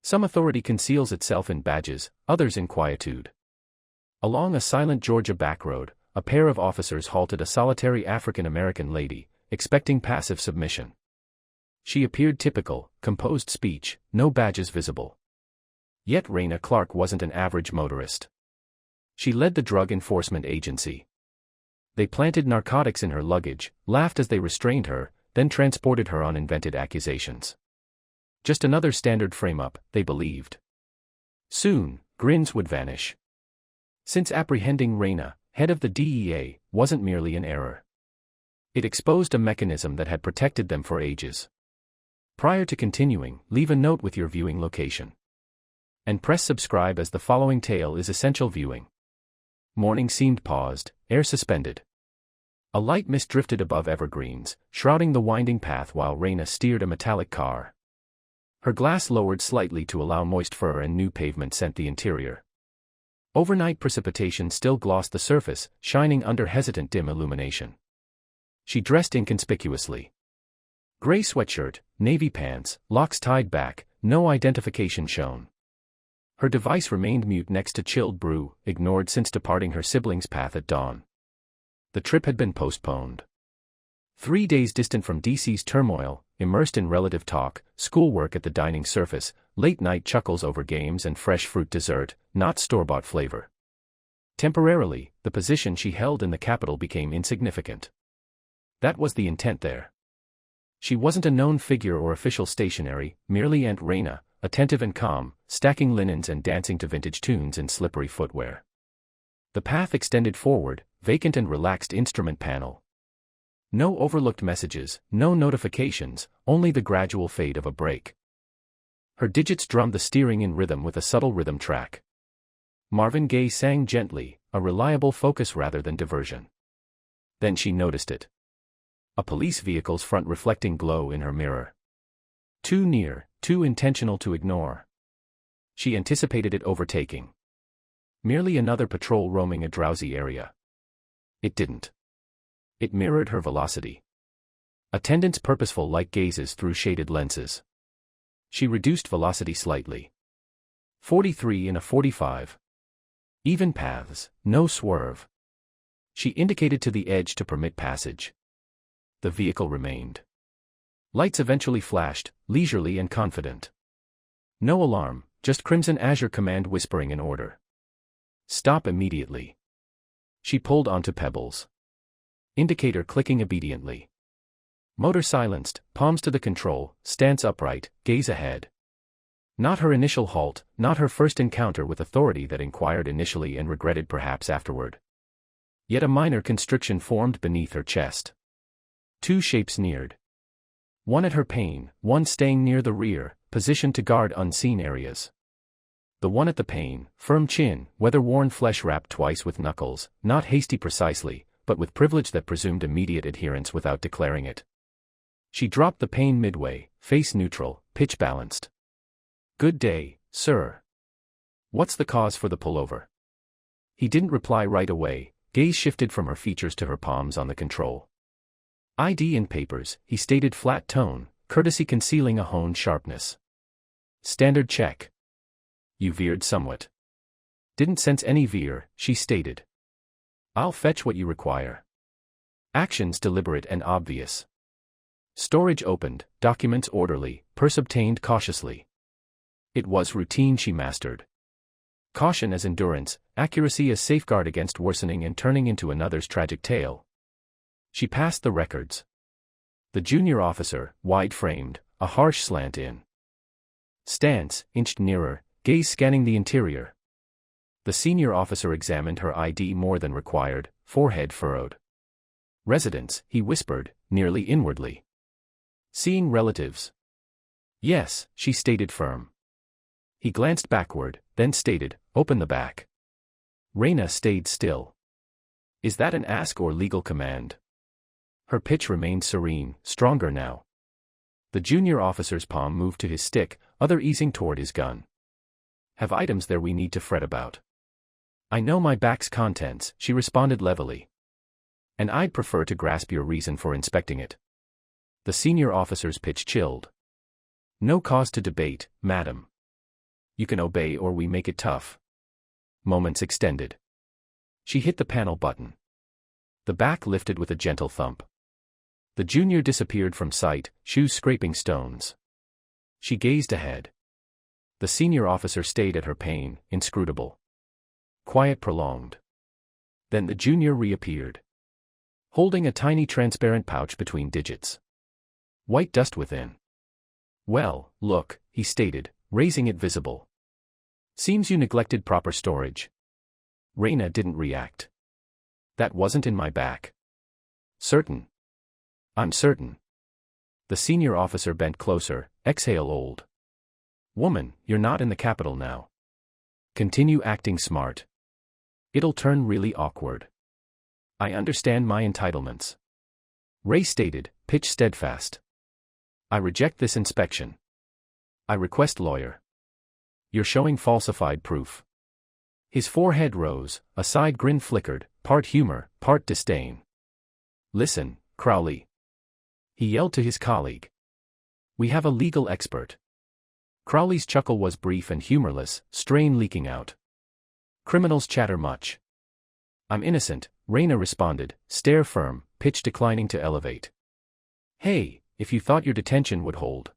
Some authority conceals itself in badges, others in quietude. Along a silent Georgia backroad, a pair of officers halted a solitary African-American lady, expecting passive submission. She appeared typical, composed speech, no badges visible. Yet Raina Clark wasn't an average motorist. She led the Drug Enforcement Agency. They planted narcotics in her luggage, laughed as they restrained her, then transported her on invented accusations. Just another standard frame-up, they believed. Soon, grins would vanish. Since apprehending Raina, head of the DEA, wasn't merely an error. It exposed a mechanism that had protected them for ages. Prior to continuing, leave a note with your viewing location. And press subscribe as the following tale is essential viewing. Morning seemed paused, air suspended. A light mist drifted above evergreens, shrouding the winding path while Raina steered a metallic car. Her glass lowered slightly to allow moist fur and new pavement scent the interior. Overnight precipitation still glossed the surface, shining under hesitant dim illumination. She dressed inconspicuously. Gray sweatshirt, navy pants, locks tied back, no identification shown. Her device remained mute next to chilled brew, ignored since departing her siblings' path at dawn. The trip had been postponed. 3 days distant from DC's turmoil, immersed in relative talk, schoolwork at the dining surface, late-night chuckles over games and fresh fruit dessert, not store-bought flavor. Temporarily, the position she held in the capital became insignificant. That was the intent there. She wasn't a known figure or official stationary, merely Aunt Raina, attentive and calm, stacking linens and dancing to vintage tunes in slippery footwear. The path extended forward, vacant and relaxed instrument panel. No overlooked messages, no notifications, only the gradual fade of a brake. Her digits drummed the steering in rhythm with a subtle rhythm track. Marvin Gaye sang gently, a reliable focus rather than diversion. Then she noticed it. A police vehicle's front reflecting glow in her mirror. Too near, too intentional to ignore. She anticipated it overtaking. Merely another patrol roaming a drowsy area. It didn't. It mirrored her velocity. Attendants purposeful like gazes through shaded lenses. She reduced velocity slightly. 43 in a 45. Even paths, no swerve. She indicated to the edge to permit passage. The vehicle remained. Lights eventually flashed, leisurely and confident. No alarm, just Crimson Azure command whispering an order. Stop immediately. She pulled onto pebbles. Indicator clicking obediently. Motor silenced, palms to the control, stance upright, gaze ahead. Not her initial halt, not her first encounter with authority that inquired initially and regretted perhaps afterward. Yet a minor constriction formed beneath her chest. Two shapes neared. One at her pane, one staying near the rear, positioned to guard unseen areas. The one at the pane, firm chin, weather-worn flesh wrapped twice with knuckles, not hasty precisely, but with privilege that presumed immediate adherence without declaring it. She dropped the pane midway, face neutral, pitch balanced. Good day, sir. What's the cause for the pullover? He didn't reply right away, gaze shifted from her features to her palms on the control. ID and papers, he stated flat tone, courtesy concealing a honed sharpness. Standard check. You veered somewhat. Didn't sense any veer, she stated. I'll fetch what you require. Actions deliberate and obvious. Storage opened, documents orderly, purse obtained cautiously. It was routine she mastered. Caution as endurance, accuracy as safeguard against worsening and turning into another's tragic tale. She passed the records. The junior officer, wide-framed, a harsh slant in stance, inched nearer, gaze scanning the interior. The senior officer examined her ID more than required, forehead furrowed. Residence, he whispered, nearly inwardly. Seeing relatives. Yes, she stated firm. He glanced backward, then stated, open the back. Raina stayed still. Is that an ask or legal command? Her pitch remained serene, stronger now. The junior officer's palm moved to his stick, other easing toward his gun. Have items there we need to fret about? I know my bag's contents, she responded levelly. And I'd prefer to grasp your reason for inspecting it. The senior officer's pitch chilled. No cause to debate, madam. You can obey or we make it tough. Moments extended. She hit the panel button. The back lifted with a gentle thump. The junior disappeared from sight, shoes scraping stones. She gazed ahead. The senior officer stayed at her pain, inscrutable. Quiet prolonged. Then the junior reappeared. Holding a tiny transparent pouch between digits. White dust within. Well, look, he stated, raising it visible. Seems you neglected proper storage. Raina didn't react. That wasn't in my back. Certain. I'm certain. The senior officer bent closer, exhale old. Woman, you're not in the capital now. Continue acting smart. It'll turn really awkward. I understand my entitlements. Ray stated, pitch steadfast. I reject this inspection. I request lawyer. You're showing falsified proof. His forehead rose, a side grin flickered, part humor, part disdain. Listen, Crowley. He yelled to his colleague. We have a legal expert. Crowley's chuckle was brief and humorless, strain leaking out. Criminals chatter much. I'm innocent, Raina responded, stare firm, pitch declining to elevate. Hey, if you thought your detention would hold,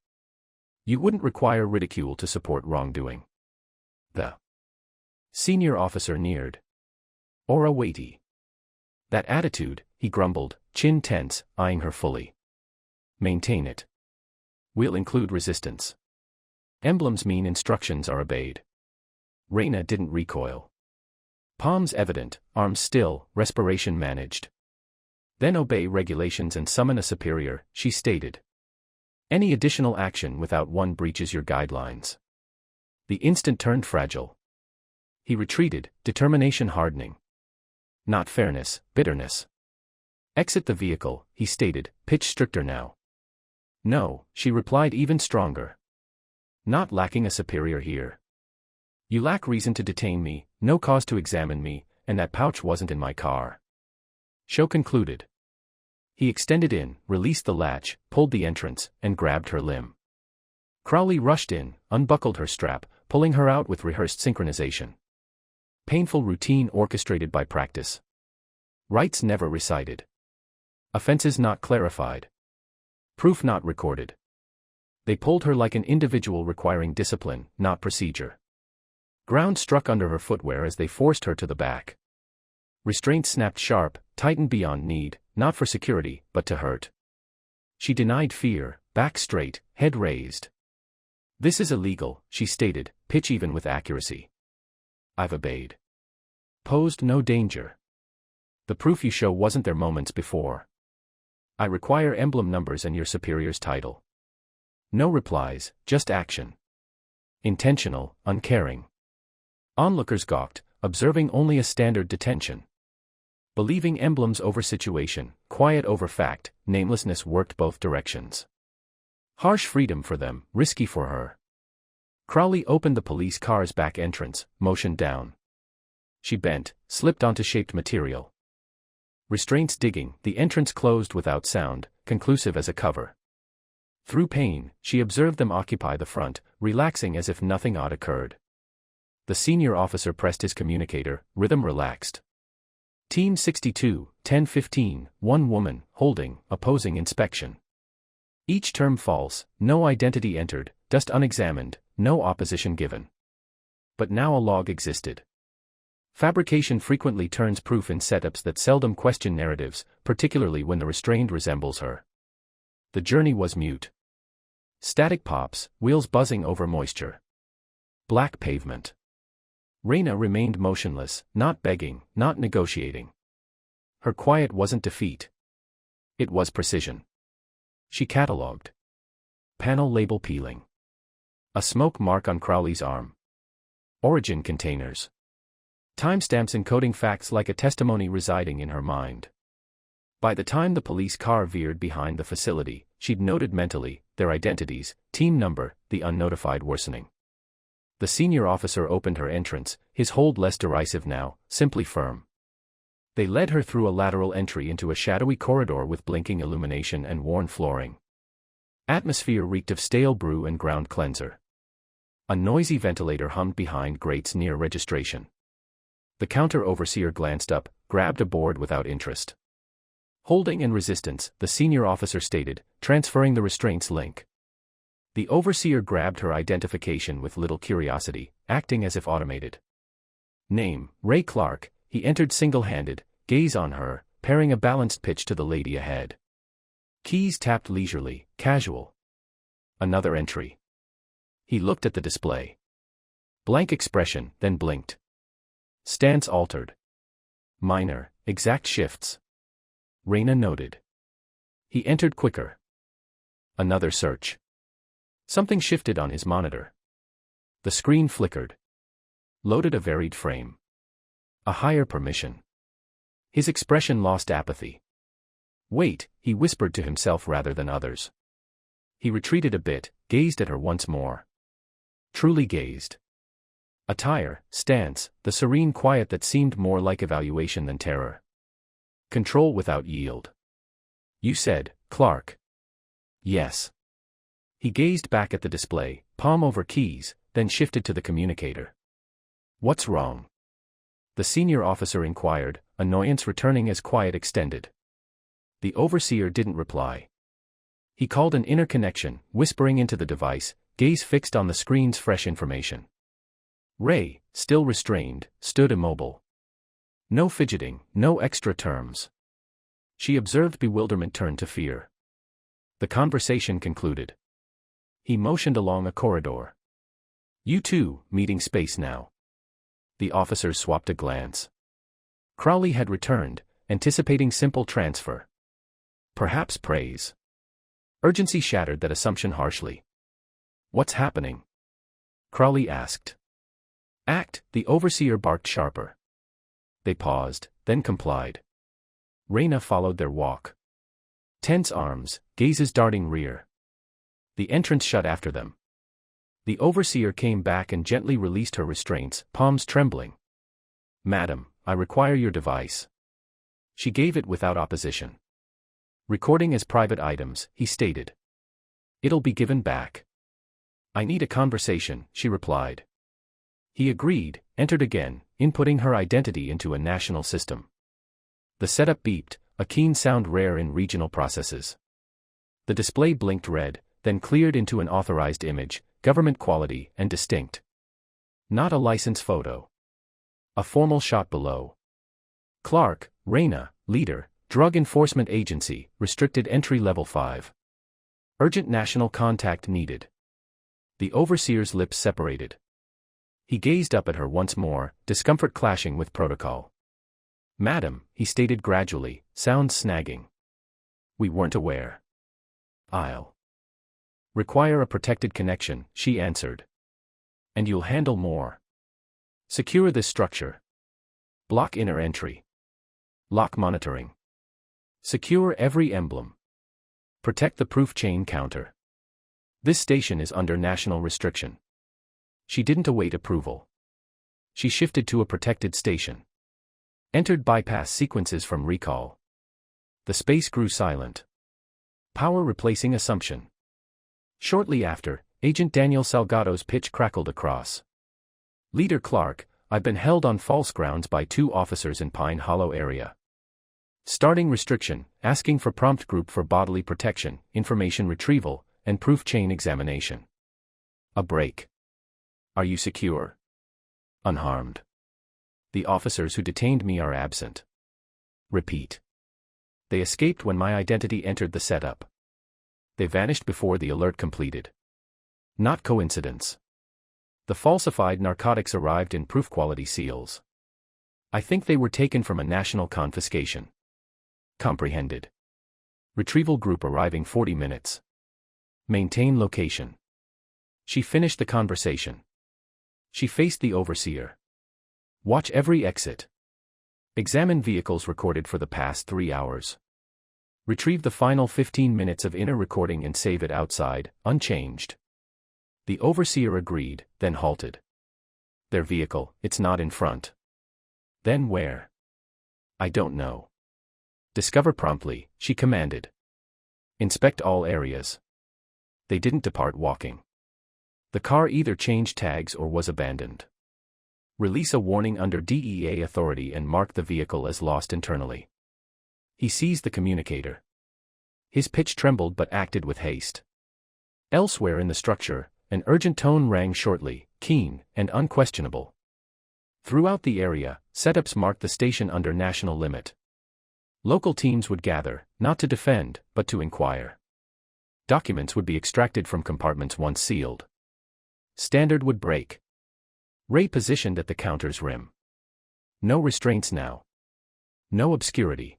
you wouldn't require ridicule to support wrongdoing. The senior officer neared. Aura weighty. That attitude, he grumbled, chin tense, eyeing her fully. Maintain it. We'll include resistance. Emblems mean instructions are obeyed. Raina didn't recoil. Palms evident, arms still, respiration managed. Then obey regulations and summon a superior, she stated. Any additional action without one breaches your guidelines. The instant turned fragile. He retreated, determination hardening. Not fairness, bitterness. Exit the vehicle, he stated, pitch stricter now. No, she replied even stronger. Not lacking a superior here. You lack reason to detain me, no cause to examine me, and that pouch wasn't in my car. Show concluded. He extended in, released the latch, pulled the entrance, and grabbed her limb. Crowley rushed in, unbuckled her strap, pulling her out with rehearsed synchronization. Painful routine orchestrated by practice. Rights never recited. Offenses not clarified. Proof not recorded. They pulled her like an individual requiring discipline, not procedure. Ground struck under her footwear as they forced her to the back. Restraint snapped sharp, tightened beyond need, not for security, but to hurt. She denied fear, back straight, head raised. This is illegal, she stated, pitch even with accuracy. I've obeyed. Posed no danger. The proof you show wasn't there moments before. I require emblem numbers and your superior's title. No replies, just action. Intentional, uncaring. Onlookers gawked, observing only a standard detention. Believing emblems over situation, quiet over fact, namelessness worked both directions. Harsh freedom for them, risky for her. Crowley opened the police car's back entrance, motioned down. She bent, slipped onto shaped material. Restraints digging, the entrance closed without sound, conclusive as a cover. Through pain, she observed them occupy the front, relaxing as if nothing odd occurred. The senior officer pressed his communicator, rhythm relaxed. Team 62, 10-15, one woman, holding, opposing inspection. Each term false, no identity entered, dust unexamined, no opposition given. But now a log existed. Fabrication frequently turns proof in setups that seldom question narratives, particularly when the restrained resembles her. The journey was mute. Static pops, wheels buzzing over moisture. Black pavement. Raina remained motionless, not begging, not negotiating. Her quiet wasn't defeat. It was precision. She catalogued. Panel label peeling. A smoke mark on Crowley's arm. Origin containers. Timestamps encoding facts like a testimony residing in her mind. By the time the police car veered behind the facility, she'd noted mentally, their identities, team number, the unnotified worsening. The senior officer opened her entrance, his hold less derisive now, simply firm. They led her through a lateral entry into a shadowy corridor with blinking illumination and worn flooring. Atmosphere reeked of stale brew and ground cleanser. A noisy ventilator hummed behind grates near registration. The counter-overseer glanced up, grabbed a board without interest. Holding and resistance, the senior officer stated, transferring the restraints link. The overseer grabbed her identification with little curiosity, acting as if automated. Name, Ray Clark. He entered single-handed, gaze on her, pairing a balanced pitch to the lady ahead. Keys tapped leisurely, casual. Another entry. He looked at the display. Blank expression, then blinked. Stance altered. Minor, exact shifts. Reyna noted. He entered quicker. Another search. Something shifted on his monitor. The screen flickered. Loaded a varied frame. A higher permission. His expression lost apathy. Wait, he whispered to himself rather than others. He retreated a bit, gazed at her once more. Truly gazed. Attire, stance, the serene quiet that seemed more like evaluation than terror. Control without yield. You said, Clark. Yes. He gazed back at the display, palm over keys, then shifted to the communicator. What's wrong? The senior officer inquired, annoyance returning as quiet extended. The overseer didn't reply. He called an inner connection, whispering into the device, gaze fixed on the screen's fresh information. Ray, still restrained, stood immobile. No fidgeting, no extra terms. She observed bewilderment turn to fear. The conversation concluded. He motioned along a corridor. You two, meeting space now. The officers swapped a glance. Crowley had returned, anticipating simple transfer. Perhaps praise. Urgency shattered that assumption harshly. What's happening? Crowley asked. Act, the overseer barked sharper. They paused, then complied. Reyna followed their walk. Tense arms, gazes darting rear. The entrance shut after them. The overseer came back and gently released her restraints, palms trembling. Madam, I require your device. She gave it without opposition. Recording as private items, he stated. It'll be given back. I need a conversation, she replied. He agreed, entered again, inputting her identity into a national system. The setup beeped, a keen sound rare in regional processes. The display blinked red, then cleared into an authorized image, government quality and distinct. Not a license photo. A formal shot below. Clark, Reyna, leader, Drug Enforcement Agency, restricted entry level 5. Urgent national contact needed. The overseer's lips separated. He gazed up at her once more, discomfort clashing with protocol. Madam, he stated gradually, sounds snagging. We weren't aware. I'll require a protected connection, she answered. And you'll handle more. Secure this structure. Block inner entry. Lock monitoring. Secure every emblem. Protect the proof chain counter. This station is under national restriction. She didn't await approval. She shifted to a protected station. Entered bypass sequences from recall. The space grew silent. Power replacing assumption. Shortly after, Agent Daniel Salgado's pitch crackled across. Leader Clark, I've been held on false grounds by 2 officers in Pine Hollow area. Starting restriction, asking for prompt group for bodily protection, information retrieval, and proof chain examination. A break. Are you secure? Unharmed. The officers who detained me are absent. Repeat. They escaped when my identity entered the setup. They vanished before the alert completed. Not coincidence. The falsified narcotics arrived in proof quality seals. I think they were taken from a national confiscation. Comprehended. Retrieval group arriving 40 minutes. Maintain location. She finished the conversation. She faced the overseer. Watch every exit. Examine vehicles recorded for the past 3 hours. Retrieve the final 15 minutes of inner recording and save it outside, unchanged. The overseer agreed, then halted. Their vehicle, it's not in front. Then where? I don't know. Discover promptly, she commanded. Inspect all areas. They didn't depart walking. The car either changed tags or was abandoned. Release a warning under DEA authority and mark the vehicle as lost internally. He seized the communicator. His pitch trembled but acted with haste. Elsewhere in the structure, an urgent tone rang shortly, keen, and unquestionable. Throughout the area, setups marked the station under national limit. Local teams would gather, not to defend, but to inquire. Documents would be extracted from compartments once sealed. Standard would break. Ray positioned at the counter's rim. No restraints now. No obscurity.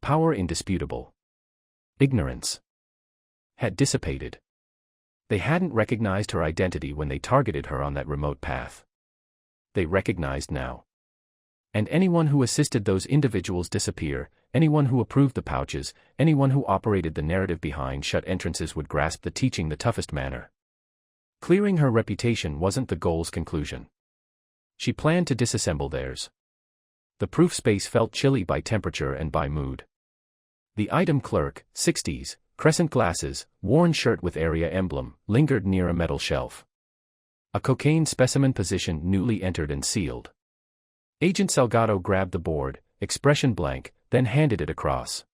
Power indisputable. Ignorance had dissipated. They hadn't recognized her identity when they targeted her on that remote path. They recognized now. And anyone who assisted those individuals disappear, anyone who approved the pouches, anyone who operated the narrative behind shut entrances would grasp the teaching the toughest manner. Clearing her reputation wasn't the goal's conclusion. She planned to disassemble theirs. The proof space felt chilly by temperature and by mood. The item clerk, 60s, crescent glasses, worn shirt with area emblem, lingered near a metal shelf. A cocaine specimen position newly entered and sealed. Agent Salgado grabbed the board, expression blank, then handed it across.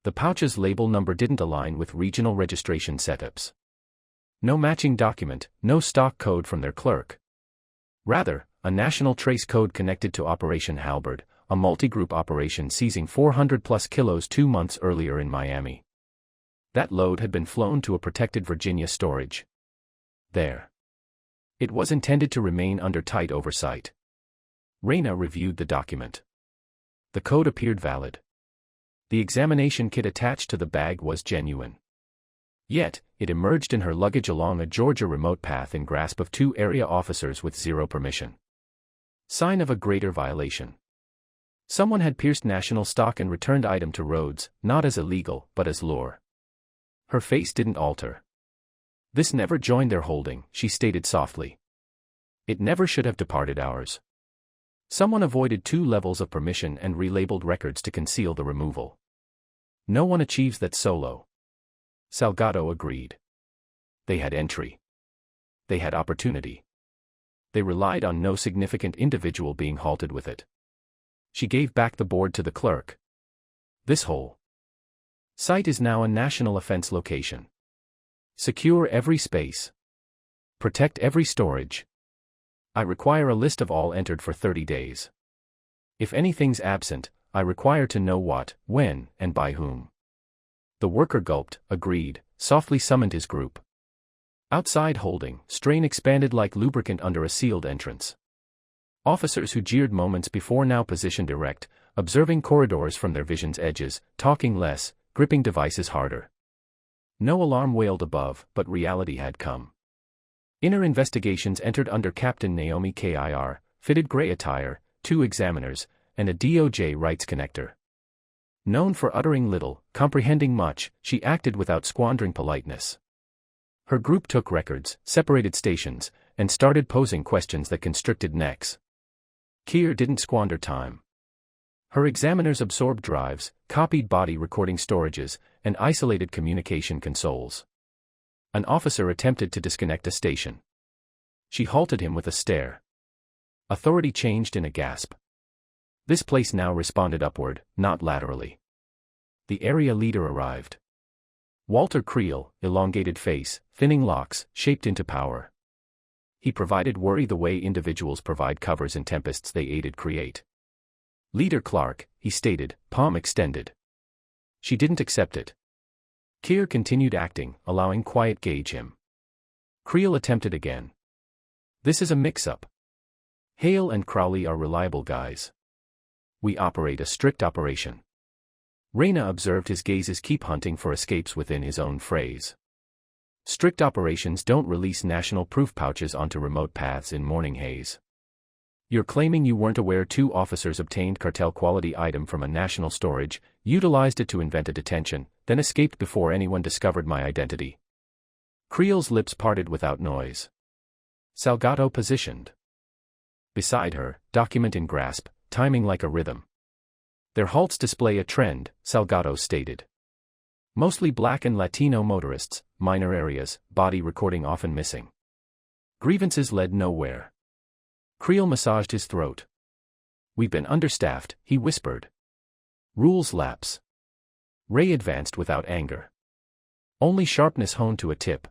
The pouch's label number didn't align with regional registration setups. No matching document, no stock code from their clerk. Rather, a national trace code connected to Operation Halberd, a multi-group operation seizing 400+ kilos 2 months earlier in Miami. That load had been flown to a protected Virginia storage. There. It was intended to remain under tight oversight. Reyna reviewed the document. The code appeared valid. The examination kit attached to the bag was genuine. Yet, it emerged in her luggage along a Georgia remote path in grasp of 2 area officers with zero permission. Sign of a greater violation. Someone had pierced national stock and returned item to Rhodes, not as illegal, but as lure. Her face didn't alter. This never joined their holding, she stated softly. It never should have departed ours. Someone avoided 2 levels of permission and relabeled records to conceal the removal. No one achieves that solo. Salgado agreed. They had entry. They had opportunity. They relied on no significant individual being halted with it. She gave back the board to the clerk. This whole site is now a national offense location. Secure every space. Protect every storage. I require a list of all entered for 30 days. If anything's absent, I require to know what, when, and by whom. The worker gulped, agreed, softly summoned his group. Outside holding, strain expanded like lubricant under a sealed entrance. Officers who jeered moments before now positioned erect, observing corridors from their vision's edges, talking less, gripping devices harder. No alarm wailed above, but reality had come. Inner investigations entered under Captain Naomi Kir, fitted gray attire, 2 examiners, and a DOJ rights connector. Known for uttering little, comprehending much, she acted without squandering politeness. Her group took records, separated stations, and started posing questions that constricted necks. Kir didn't squander time. Her examiners absorbed drives, copied body recording storages, and isolated communication consoles. An officer attempted to disconnect a station. She halted him with a stare. Authority changed in a gasp. This place now responded upward, not laterally. The area leader arrived. Walter Creel, elongated face, thinning locks, shaped into power. He provided worry the way individuals provide covers in tempests they aided create. Leader Clark, he stated, palm extended. She didn't accept it. Kir continued acting, allowing quiet gauge him. Creel attempted again. This is a mix-up. Hale and Crowley are reliable guys. We operate a strict operation. Reyna observed his gazes keep hunting for escapes within his own phrase. Strict operations don't release national proof pouches onto remote paths in morning haze. You're claiming you weren't aware 2 officers obtained cartel-quality item from a national storage, utilized it to invent a detention, then escaped before anyone discovered my identity. Creel's lips parted without noise. Salgado positioned beside her, document in grasp, timing like a rhythm. Their halts display a trend, Salgado stated. Mostly black and Latino motorists, minor areas, body recording often missing. Grievances led nowhere. Creel massaged his throat. "We've been understaffed," he whispered. "Rules lapse." Ray advanced without anger. "Only sharpness honed to a tip.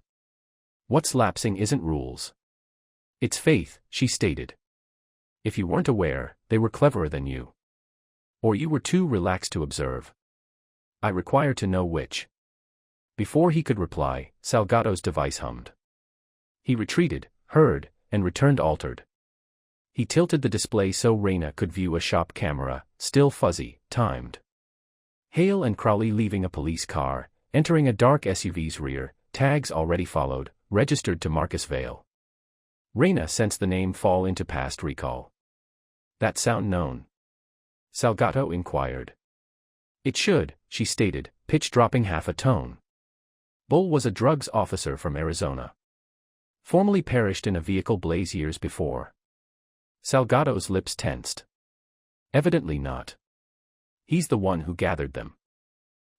What's lapsing isn't rules. It's faith," she stated. "If you weren't aware, they were cleverer than you. Or you were too relaxed to observe. I require to know which." Before he could reply, Salgado's device hummed. He retreated, heard, and returned altered. He tilted the display so Reyna could view a shop camera, still fuzzy, timed. Hale and Crowley leaving a police car, entering a dark SUV's rear, tags already followed, registered to Marcus Vale. Reyna sensed the name fall into past recall. "That sound known?" Salgado inquired. "It should," she stated, pitch dropping half a tone. Bull was a drugs officer from Arizona. Formerly perished in a vehicle blaze years before. Salgado's lips tensed. "Evidently not. He's the one who gathered them."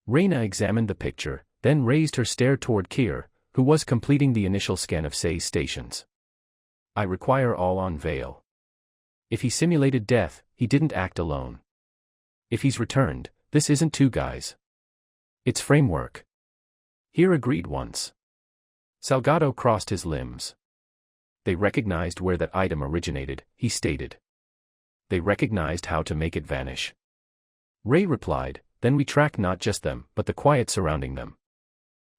Reyna examined the picture, then raised her stare toward Keir, who was completing the initial scan of Say's stations. "I require all on Vale. If he simulated death, he didn't act alone. If he's returned, this isn't two guys. It's framework." Here agreed once. Salgado crossed his limbs. "They recognized where that item originated," he stated. "They recognized how to make it vanish." Ray replied, "Then we track not just them, but the quiet surrounding them."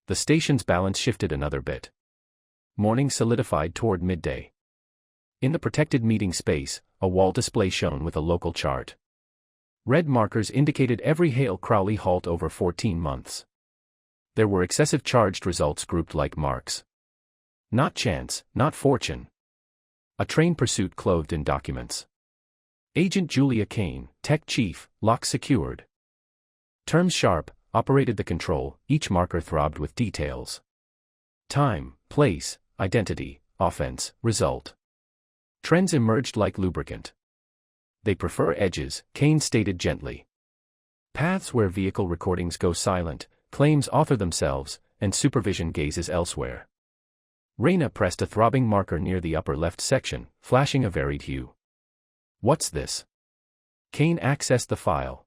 The station's balance shifted another bit. Morning solidified toward midday. In the protected meeting space, a wall display shone with a local chart. Red markers indicated every Hale Crowley halt over 14 months. There were excessive charged results grouped like marks. Not chance, not fortune. A train pursuit clothed in documents. Agent Julia Kane, Tech Chief, lock secured. Terms sharp, operated the control, each marker throbbed with details. Time, place, identity, offense, result. Trends emerged like lubricant. They prefer edges, Kane stated gently. Paths where vehicle recordings go silent, claims author themselves, and supervision gazes elsewhere. Reyna pressed a throbbing marker near the upper left section, flashing a varied hue. "What's this?" Kane accessed the file.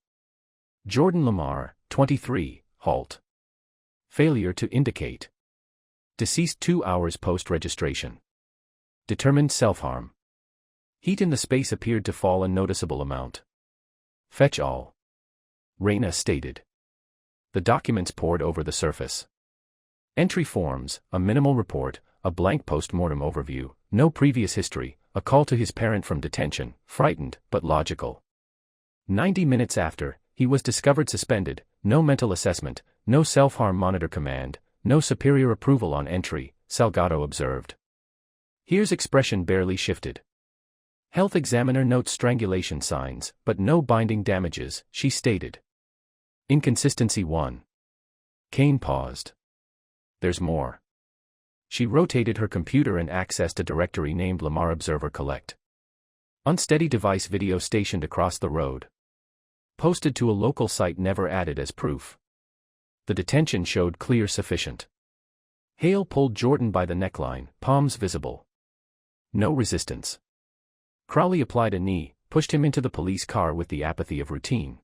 Jordan Lamar, 23, halt. Failure to indicate. Deceased 2 hours post-registration. Determined self-harm. Heat in the space appeared to fall a noticeable amount. "Fetch all," Reyna stated. The documents poured over the surface. Entry forms, a minimal report, a blank post-mortem overview, no previous history, a call to his parent from detention, frightened, but logical. 90 minutes after, he was discovered suspended, no mental assessment, no self-harm monitor command, no superior approval on entry, Salgado observed. Here's expression barely shifted. Health examiner notes strangulation signs, but no binding damages, she stated. Inconsistency 1. Kane paused. There's more. She rotated her computer and accessed a directory named Lamar Observer Collect. Unsteady device video stationed across the road. Posted to a local site never added as proof. The detention showed clear sufficient. Hale pulled Jordan by the neckline, palms visible. No resistance. Crowley applied a knee, pushed him into the police car with the apathy of routine.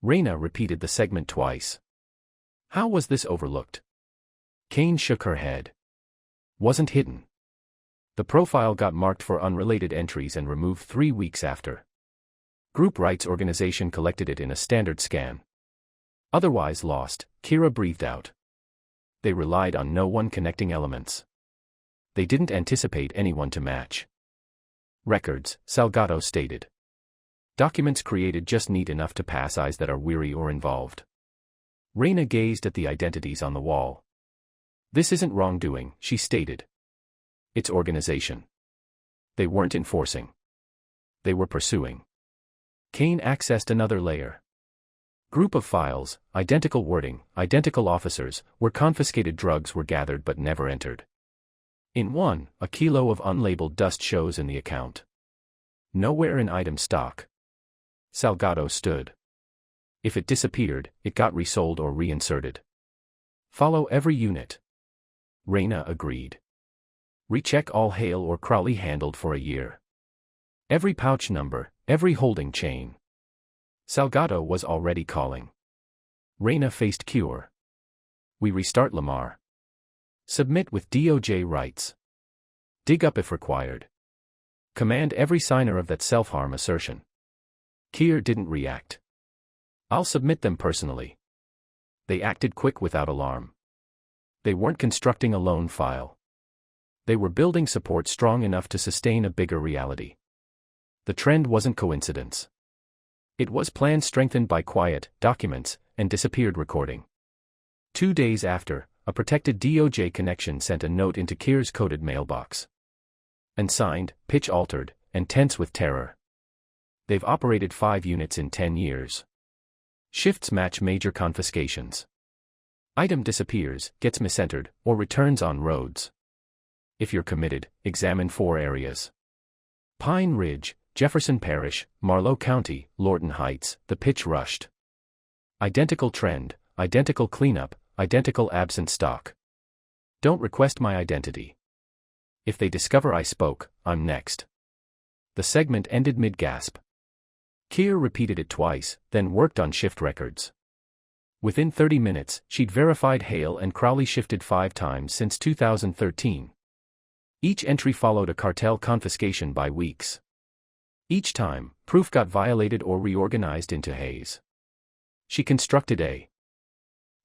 Reyna repeated the segment twice. How was this overlooked? Kane shook her head. Wasn't hidden. The profile got marked for unrelated entries and removed 3 weeks after. Group rights organization collected it in a standard scan. Otherwise lost, Kira breathed out. They relied on no one connecting elements. They didn't anticipate anyone to match. Records, Salgado stated. Documents created just neat enough to pass eyes that are weary or involved. Reyna gazed at the identities on the wall. This isn't wrongdoing, she stated. It's organization. They weren't enforcing. They were pursuing. Kane accessed another layer. Group of files, identical wording, identical officers, where confiscated drugs were gathered but never entered. In one, a kilo of unlabeled dust shows in the account. Nowhere in item stock. Salgado stood. If it disappeared, it got resold or reinserted. Follow every unit. Reyna agreed. Recheck all Hale or Crowley handled for a year. Every pouch number, every holding chain. Salgado was already calling. Reyna faced cure. We restart Lamar. Submit with DOJ rights. Dig up if required. Command every signer of that self-harm assertion. Keir didn't react. I'll submit them personally. They acted quick without alarm. They weren't constructing a lone file. They were building support strong enough to sustain a bigger reality. The trend wasn't coincidence. It was plan strengthened by quiet documents and disappeared recording. 2 days after, a protected DOJ connection sent a note into Keir's coded mailbox. Unsigned, pitch altered, and tense with terror. They've operated 5 units in 10 years. Shifts match major confiscations. Item disappears, gets misentered, or returns on roads. If you're committed, examine 4 areas. Pine Ridge, Jefferson Parish, Marlow County, Lorton Heights. The pitch rushed. Identical trend, identical cleanup, identical absent stock. Don't request my identity. If they discover I spoke, I'm next. The segment ended mid-gasp. Keir repeated it twice, then worked on shift records. Within 30 minutes, she'd verified Hale and Crowley shifted 5 times since 2013. Each entry followed a cartel confiscation by weeks. Each time, proof got violated or reorganized into haze. She constructed a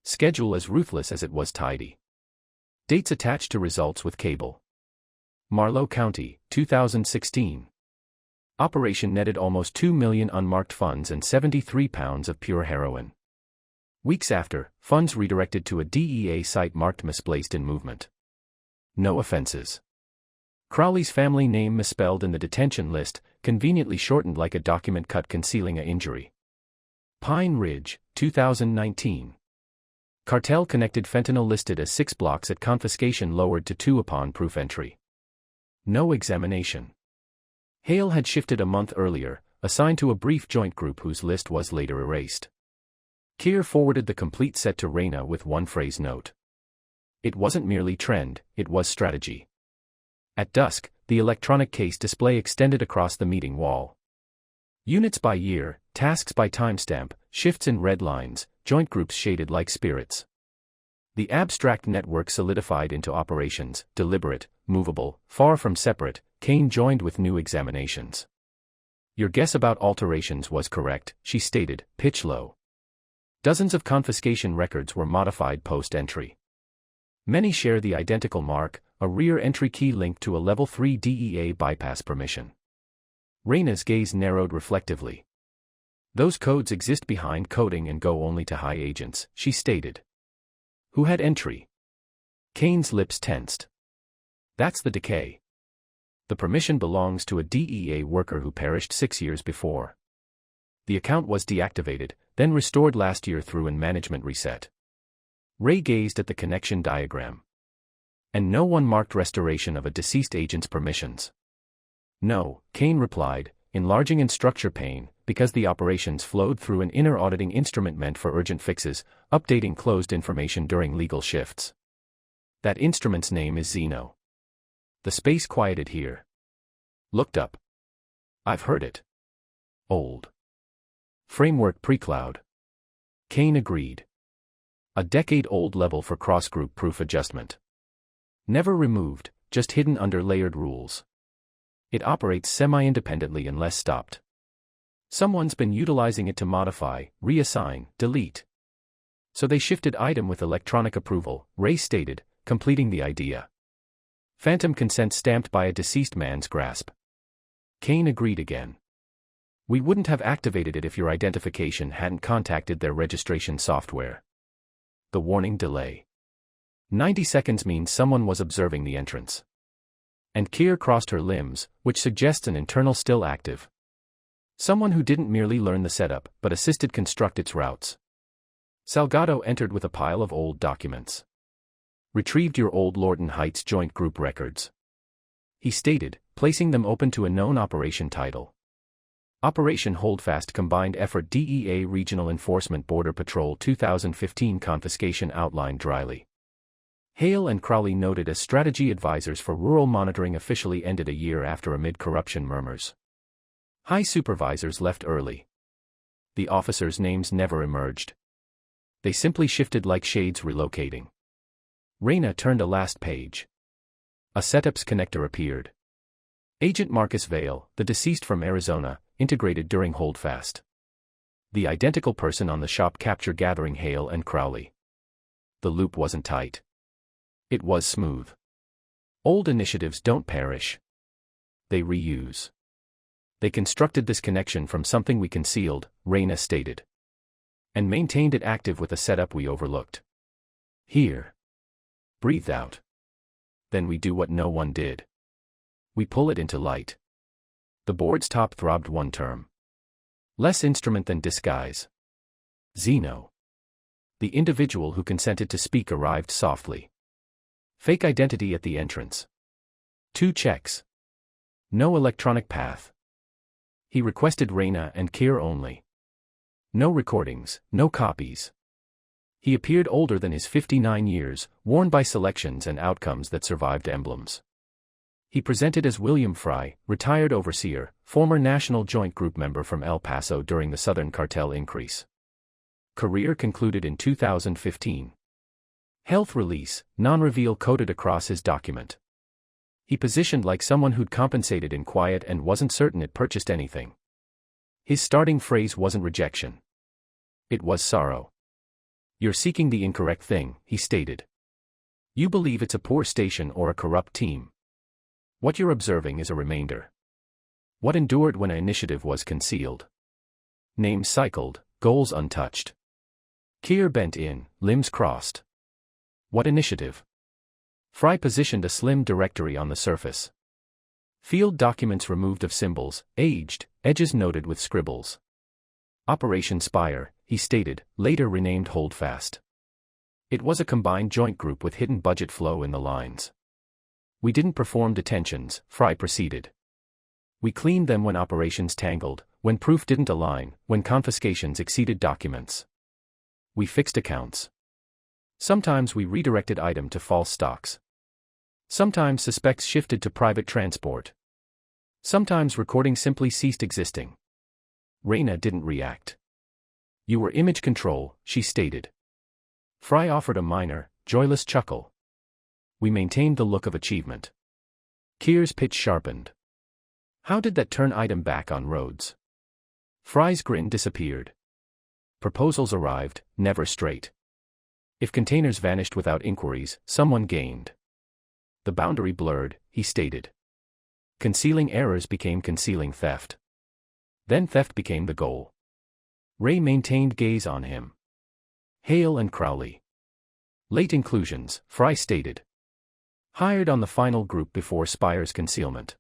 schedule as ruthless as it was tidy. Dates attached to results with cable. Marlow County, 2016. Operation netted almost 2 million unmarked funds and 73 pounds of pure heroin. Weeks after, funds redirected to a DEA site marked misplaced in movement. No offenses. Crowley's family name misspelled in the detention list, conveniently shortened like a document cut concealing an injury. Pine Ridge, 2019. Cartel-connected fentanyl listed as 6 blocks at confiscation lowered to 2 upon proof entry. No examination. Hale had shifted a month earlier, assigned to a brief joint group whose list was later erased. Keir forwarded the complete set to Reyna with 1-phrase note. It wasn't merely trend, it was strategy. At dusk, the electronic case display extended across the meeting wall. Units by year, tasks by timestamp, shifts in red lines, joint groups shaded like spirits. The abstract network solidified into operations, deliberate, movable, far from separate. Kane joined with new examinations. Your guess about alterations was correct, she stated, pitch low. Dozens of confiscation records were modified post-entry. Many share the identical mark, a rear entry key linked to a level 3 DEA bypass permission. Reyna's gaze narrowed reflectively. Those codes exist behind coding and go only to high agents, she stated. Who had entry? Kane's lips tensed. That's the decay. The permission belongs to a DEA worker who perished 6 years before. The account was deactivated, then restored last year through an management reset. Ray gazed at the connection diagram. And no one marked restoration of a deceased agent's permissions. No, Kane replied, enlarging in structure pane, because the operations flowed through an inner auditing instrument meant for urgent fixes, updating closed information during legal shifts. That instrument's name is Zeno. The space quieted here. Looked up. I've heard it. Old. Framework pre-cloud. Kane agreed. A decade-old level for cross-group proof adjustment. Never removed, just hidden under layered rules. It operates semi-independently unless stopped. Someone's been utilizing it to modify, reassign, delete. So they shifted item with electronic approval, Ray stated, completing the idea. Phantom consent stamped by a deceased man's grasp. Kane agreed again. We wouldn't have activated it if your identification hadn't contacted their registration software. The warning delay. 90 seconds means someone was observing the entrance. And Keir crossed her limbs, which suggests an internal still active. Someone who didn't merely learn the setup, but assisted construct its routes. Salgado entered with a pile of old documents. Retrieved your old Lorton Heights joint group records. He stated, placing them open to a known operation title. Operation Holdfast Combined Effort DEA Regional Enforcement Border Patrol 2015 confiscation outlined dryly. Hale and Crowley, noted as strategy advisors for rural monitoring, officially ended a year after amid corruption murmurs. High supervisors left early. The officers' names never emerged. They simply shifted like shades relocating. Raina turned a last page. A setups connector appeared. Agent Marcus Vale, the deceased from Arizona, integrated during holdfast. The identical person on the shop capture gathering Hale and Crowley. The loop wasn't tight. It was smooth. Old initiatives don't perish. They reuse. They constructed this connection from something we concealed, Raina stated. And maintained it active with a setup we overlooked. Here. Breathed out. Then we do what no one did. We pull it into light. The board's top throbbed one term. Less instrument than disguise. Zeno. The individual who consented to speak arrived softly. Fake identity at the entrance. 2 checks. No electronic path. He requested Raina and Kier only. No recordings, no copies. He appeared older than his 59 years, worn by selections and outcomes that survived emblems. He presented as William Fry, retired overseer, former National Joint Group member from El Paso during the Southern Cartel increase. Career concluded in 2015. Health release, non-reveal coded across his document. He positioned like someone who'd compensated in quiet and wasn't certain it purchased anything. His starting phrase wasn't rejection. It was sorrow. You're seeking the incorrect thing, he stated. You believe it's a poor station or a corrupt team. What you're observing is a remainder. What endured when an initiative was concealed. Names cycled, goals untouched. Kier bent in, limbs crossed. What initiative? Fry positioned a slim directory on the surface. Field documents removed of symbols, aged, edges noted with scribbles. Operation Spire, he stated, later renamed Holdfast. It was a combined joint group with hidden budget flow in the lines. We didn't perform detentions, Fry proceeded. We cleaned them when operations tangled, when proof didn't align, when confiscations exceeded documents. We fixed accounts. Sometimes we redirected item to false stocks. Sometimes suspects shifted to private transport. Sometimes recording simply ceased existing. Raina didn't react. You were image control, she stated. Fry offered a minor, joyless chuckle. We maintained the look of achievement. Kier's pitch sharpened. How did that turn item back on roads? Fry's grin disappeared. Proposals arrived, never straight. If containers vanished without inquiries, someone gained. The boundary blurred, he stated. Concealing errors became concealing theft. Then theft became the goal. Ray maintained gaze on him. Hale and Crowley. Late inclusions, Fry stated. Hired on the final group before Spire's concealment.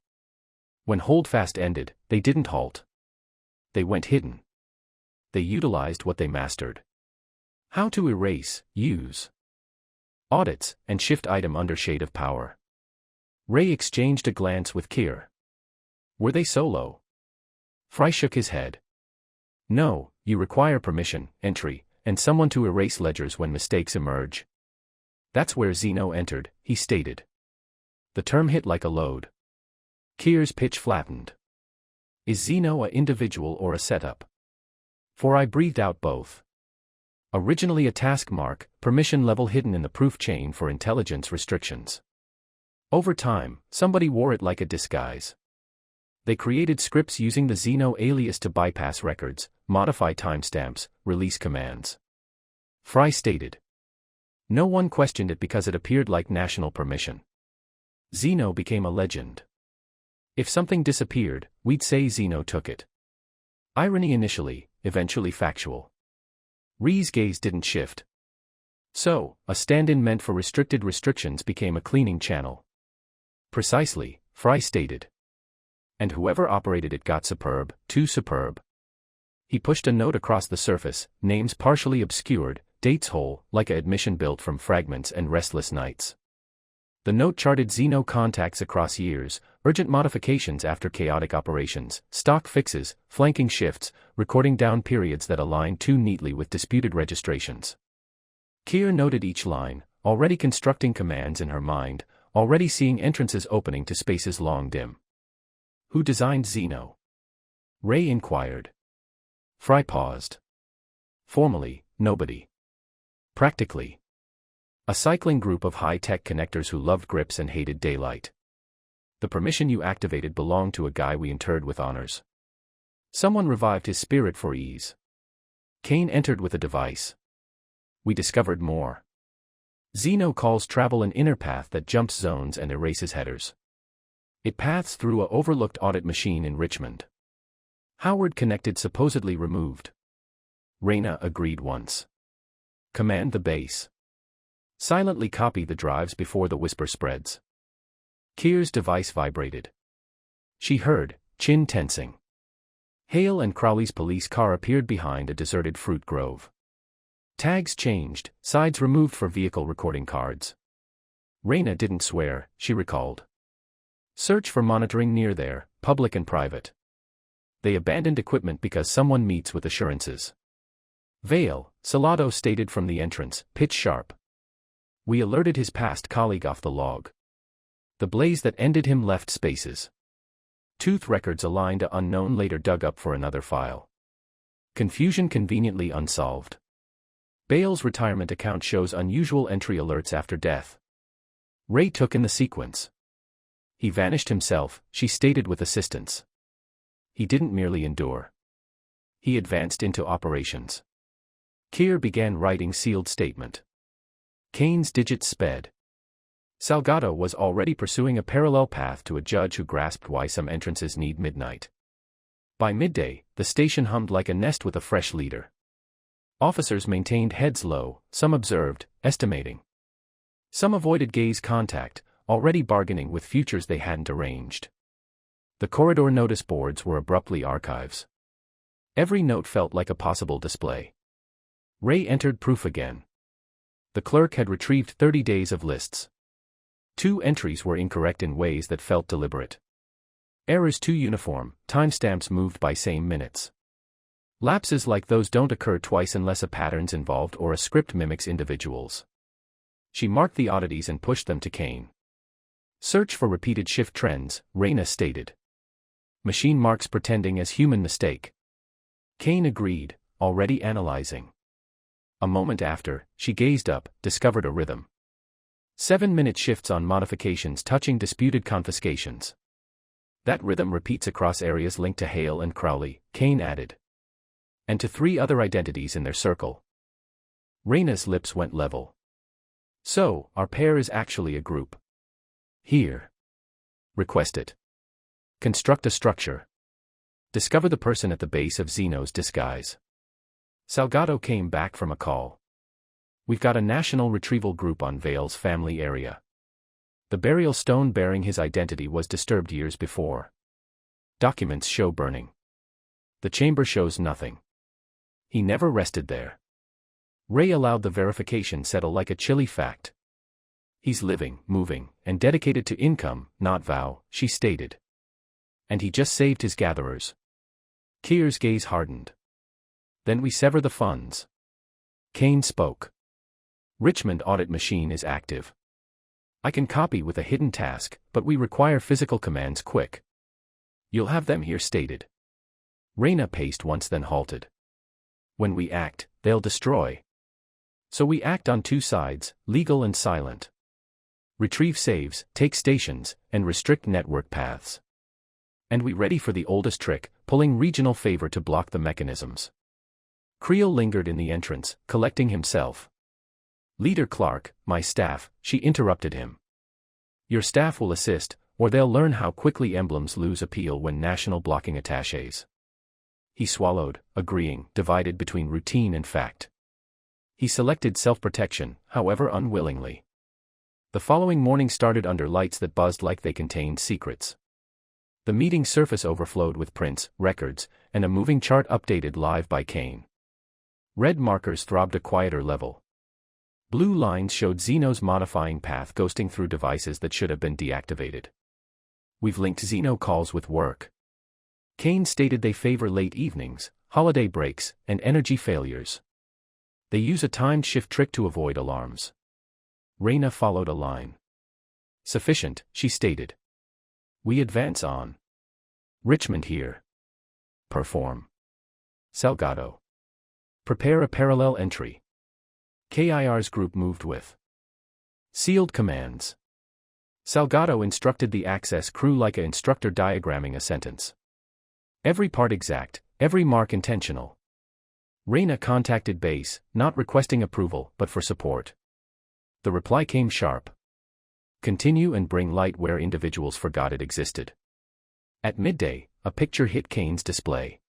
When Holdfast ended, they didn't halt. They went hidden. They utilized what they mastered. How to erase, use audits, and shift item under shade of power. Ray exchanged a glance with Kier. Were they solo? Fry shook his head. No, you require permission, entry, and someone to erase ledgers when mistakes emerge. That's where Zeno entered, he stated. The term hit like a load. Kier's pitch flattened. Is Zeno an individual or a setup? For I breathed out both. Originally a task mark, permission level hidden in the proof chain for intelligence restrictions. Over time, somebody wore it like a disguise. They created scripts using the Zeno alias to bypass records, modify timestamps, release commands. Fry stated. No one questioned it because it appeared like national permission. Zeno became a legend. If something disappeared, we'd say Zeno took it. Irony initially, eventually factual. Ree's gaze didn't shift. So, a stand-in meant for restricted restrictions became a cleaning channel. Precisely, Fry stated. And whoever operated it got superb, too superb. He pushed a note across the surface, names partially obscured, dates whole, like a admission built from fragments and restless nights. The note charted Zeno contacts across years, urgent modifications after chaotic operations, stock fixes, flanking shifts, recording down periods that aligned too neatly with disputed registrations. Kier noted each line, already constructing commands in her mind, already seeing entrances opening to spaces long dim. Who designed Zeno? Ray inquired. Fry paused. Formally, nobody. Practically. A cycling group of high-tech connectors who loved grips and hated daylight. The permission you activated belonged to a guy we interred with honors. Someone revived his spirit for ease. Kane entered with a device. We discovered more. Zeno calls travel an inner path that jumps zones and erases headers. It paths through a overlooked audit machine in Richmond. Howard connected, supposedly removed. Reyna agreed once. Command the base. Silently copy the drives before the whisper spreads. Keir's device vibrated. She heard, chin tensing. Hale and Crowley's police car appeared behind a deserted fruit grove. Tags changed, sides removed for vehicle recording cards. Reyna didn't swear, she recalled. Search for monitoring near there, public and private. They abandoned equipment because someone meets with assurances. Vale, Salado stated from the entrance, pitch sharp. We alerted his past colleague off the log. The blaze that ended him left spaces. Tooth records aligned to unknown later dug up for another file. Confusion conveniently unsolved. Bale's retirement account shows unusual entry alerts after death. Ray took in the sequence. He vanished himself, she stated with assistance. He didn't merely endure. He advanced into operations. Keir began writing sealed statement. Kane's digits sped. Salgado was already pursuing a parallel path to a judge who grasped why some entrances need midnight. By midday, the station hummed like a nest with a fresh leader. Officers maintained heads low, some observed, estimating. Some avoided gaze contact, already bargaining with futures they hadn't arranged. The corridor notice boards were abruptly archives. Every note felt like a possible display. Ray entered proof again. The clerk had retrieved 30 days of lists. 2 entries were incorrect in ways that felt deliberate. Errors too uniform, timestamps moved by same minutes. Lapses like those don't occur twice unless a pattern's involved or a script mimics individuals. She marked the oddities and pushed them to Kane. Search for repeated shift trends, Reyna stated. Machine marks pretending as human mistake. Kane agreed, already analyzing. A moment after, she gazed up, discovered a rhythm. 7-minute shifts on modifications touching disputed confiscations. That rhythm repeats across areas linked to Hale and Crowley, Kane added. And to 3 other identities in their circle. Reyna's lips went level. So, our pair is actually a group. Here. Request it. Construct a structure. Discover the person at the base of Zeno's disguise. Salgado came back from a call. We've got a national retrieval group on Vale's family area. The burial stone bearing his identity was disturbed years before. Documents show burning. The chamber shows nothing. He never rested there. Ray allowed the verification settle like a chilly fact. He's living, moving, and dedicated to income, not vow, she stated. And he just saved his gatherers. Keir's gaze hardened. Then we sever the funds. Kane spoke. Richmond audit machine is active. I can copy with a hidden task, but we require physical commands quick. You'll have them here stated. Reyna paced once then halted. When we act, they'll destroy. So we act on 2 sides, legal and silent. Retrieve saves, take stations, and restrict network paths. And we ready for the oldest trick, pulling regional favor to block the mechanisms. Creel lingered in the entrance, collecting himself. Leader Clark, my staff, she interrupted him. Your staff will assist, or they'll learn how quickly emblems lose appeal when national blocking attachés. He swallowed, agreeing, divided between routine and fact. He selected self-protection, however unwillingly. The following morning started under lights that buzzed like they contained secrets. The meeting surface overflowed with prints, records, and a moving chart updated live by Kane. Red markers throbbed a quieter level. Blue lines showed Zeno's modifying path ghosting through devices that should have been deactivated. We've linked Zeno calls with work. Kane stated they favor late evenings, holiday breaks, and energy failures. They use a timed shift trick to avoid alarms. Reyna followed a line. Sufficient, she stated. We advance on. Richmond here. Perform. Salgado. Prepare a parallel entry. KIR's group moved with sealed commands. Salgado instructed the access crew like an instructor diagramming a sentence. Every part exact, every mark intentional. Reyna contacted base, not requesting approval, but for support. The reply came sharp. Continue and bring light where individuals forgot it existed. At midday, a picture hit Kane's display.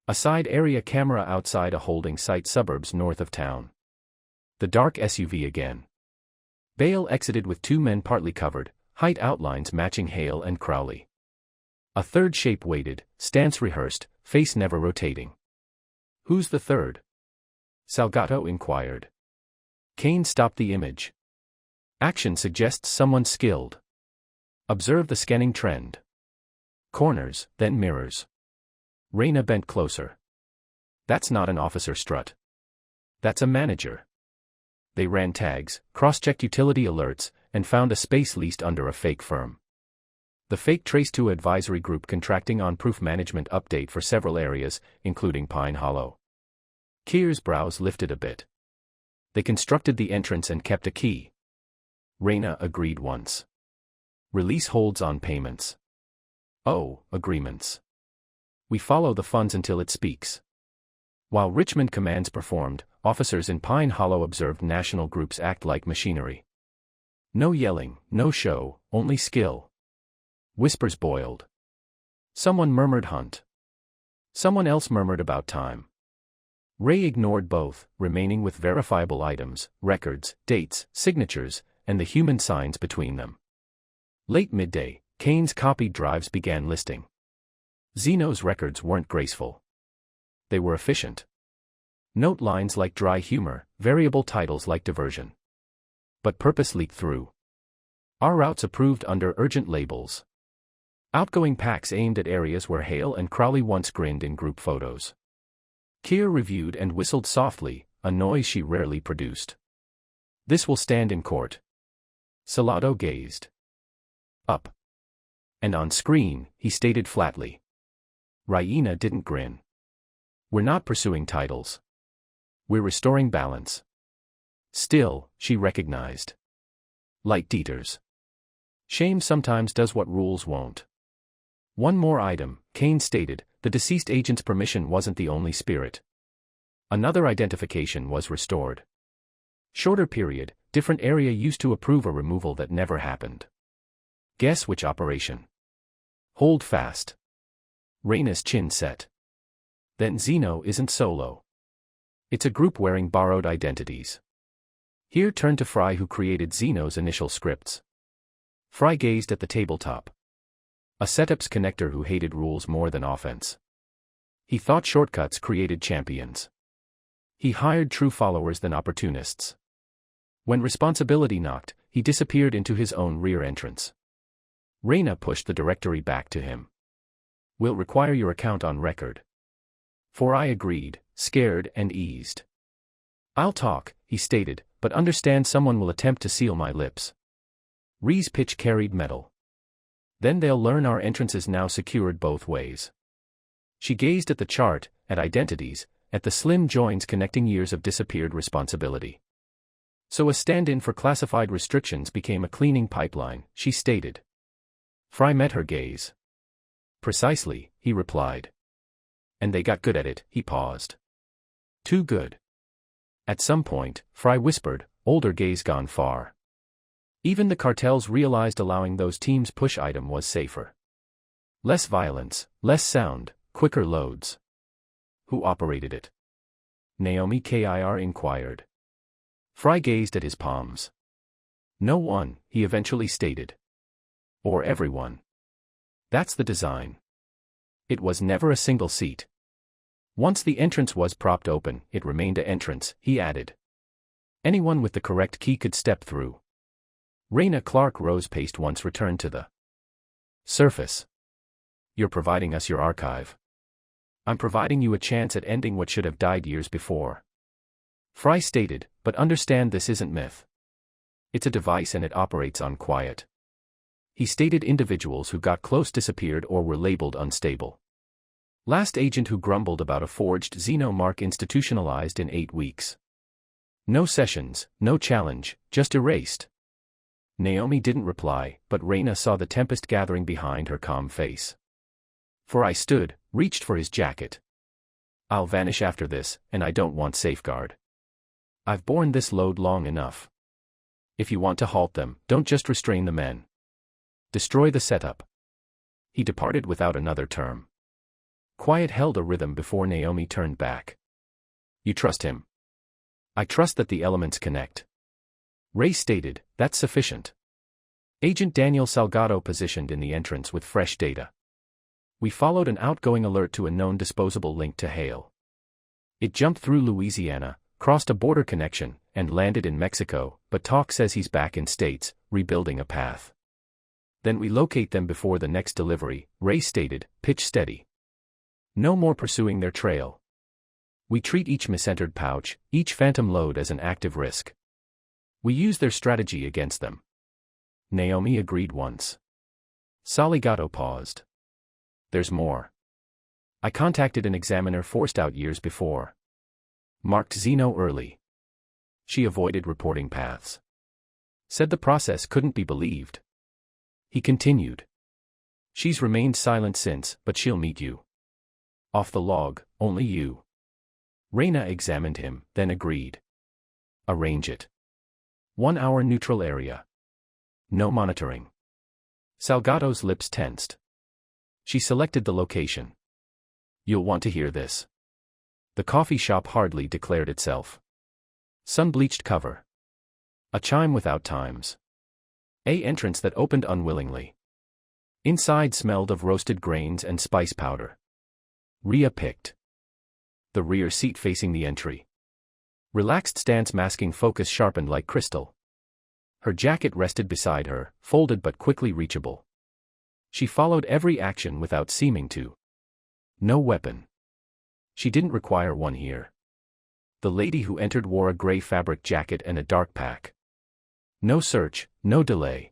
A side area camera outside a holding site suburbs north of town. The dark SUV again. Bale exited with two men partly covered, height outlines matching Hale and Crowley. A third shape waited, stance rehearsed, face never rotating. Who's the third? Salgado inquired. Kane stopped the image. Action suggests someone skilled. Observe the scanning trend. Corners, then mirrors. Reyna bent closer. That's not an officer strut. That's a manager. They ran tags, cross-checked utility alerts, and found a space leased under a fake firm. The fake traced to advisory group contracting on proof management update for several areas, including Pine Hollow. Keir's brows lifted a bit. They constructed the entrance and kept a key. Reyna agreed once. Release holds on payments. Oh, agreements. We follow the funds until it speaks. While Richmond commands performed, officers in Pine Hollow observed national groups act like machinery. No yelling, no show, only skill. Whispers boiled. Someone murmured hunt. Someone else murmured about time. Ray ignored both, remaining with verifiable items, records, dates, signatures, and the human signs between them. Late midday, Kane's copied drives began listing. Zeno's records weren't graceful. They were efficient. Note lines like dry humor, variable titles like diversion. But purpose leaked through. Our routes approved under urgent labels. Outgoing packs aimed at areas where Hale and Crowley once grinned in group photos. Keir reviewed and whistled softly, a noise she rarely produced. This will stand in court. Salgado gazed up. And on screen, he stated flatly. Reyna didn't grin. We're not pursuing titles. We're restoring balance. Still, she recognized. Like Dieters. Shame sometimes does what rules won't. One more item, Kane stated, the deceased agent's permission wasn't the only spirit. Another identification was restored. Shorter period, different area used to approve a removal that never happened. Guess which operation? Hold fast. Reyna's chin set. Then Zeno isn't solo. It's a group wearing borrowed identities. Here turn to Fry, who created Zeno's initial scripts. Fry gazed at the tabletop. A setups connector who hated rules more than offense. He thought shortcuts created champions. He hired true followers than opportunists. When responsibility knocked, he disappeared into his own rear entrance. Reyna pushed the directory back to him. We'll require your account on record. For I agreed, scared and eased. I'll talk, he stated, but understand someone will attempt to seal my lips. Ree's pitch carried metal. Then they'll learn our entrance is now secured both ways. She gazed at the chart, at identities, at the slim joins connecting years of disappeared responsibility. So a stand-in for classified restrictions became a cleaning pipeline, she stated. Fry met her gaze. Precisely, he replied. And they got good at it, he paused. Too good. At some point, Fry whispered, older gaze gone far. Even the cartels realized allowing those teams push item was safer. Less violence, less sound, quicker loads. Who operated it? Naomi Kir inquired. Fry gazed at his palms. No one, he eventually stated. Or everyone. That's the design. It was never a single seat. Once the entrance was propped open, it remained an entrance, he added. Anyone with the correct key could step through. Reyna Clark Rose-Paste once returned to the surface. You're providing us your archive. I'm providing you a chance at ending what should have died years before. Fry stated, but understand this isn't myth. It's a device and it operates on quiet. He stated individuals who got close disappeared or were labeled unstable. Last agent who grumbled about a forged Xeno mark institutionalized in 8 weeks. No sessions, no challenge, just erased. Naomi didn't reply, but Raina saw the tempest gathering behind her calm face. For I stood, reached for his jacket. I'll vanish after this, and I don't want safeguard. I've borne this load long enough. If you want to halt them, don't just restrain the men. Destroy the setup. He departed without another term. Quiet held a rhythm before Naomi turned back. You trust him? I trust that the elements connect. Ray stated, that's sufficient. Agent Daniel Salgado positioned in the entrance with fresh data. We followed an outgoing alert to a known disposable link to Hale. It jumped through Louisiana, crossed a border connection, and landed in Mexico, but talk says he's back in States, rebuilding a path. Then we locate them before the next delivery, Ray stated, pitch steady. No more pursuing their trail. We treat each misentered pouch, each phantom load as an active risk. We use their strategy against them. Naomi agreed once. Salgado paused. There's more. I contacted an examiner forced out years before. Marked Xeno early. She avoided reporting paths. Said the process couldn't be believed. He continued. She's remained silent since, but she'll meet you. Off the log, only you. Raina examined him, then agreed. Arrange it. 1 hour neutral area. No monitoring. Salgado's lips tensed. She selected the location. You'll want to hear this. The coffee shop hardly declared itself. Sun-bleached cover. A chime without times. A entrance that opened unwillingly. Inside smelled of roasted grains and spice powder. Rhea picked. The rear seat facing the entry. Relaxed stance masking focus sharpened like crystal. Her jacket rested beside her, folded but quickly reachable. She followed every action without seeming to. No weapon. She didn't require one here. The lady who entered wore a gray fabric jacket and a dark pack. No search, no delay.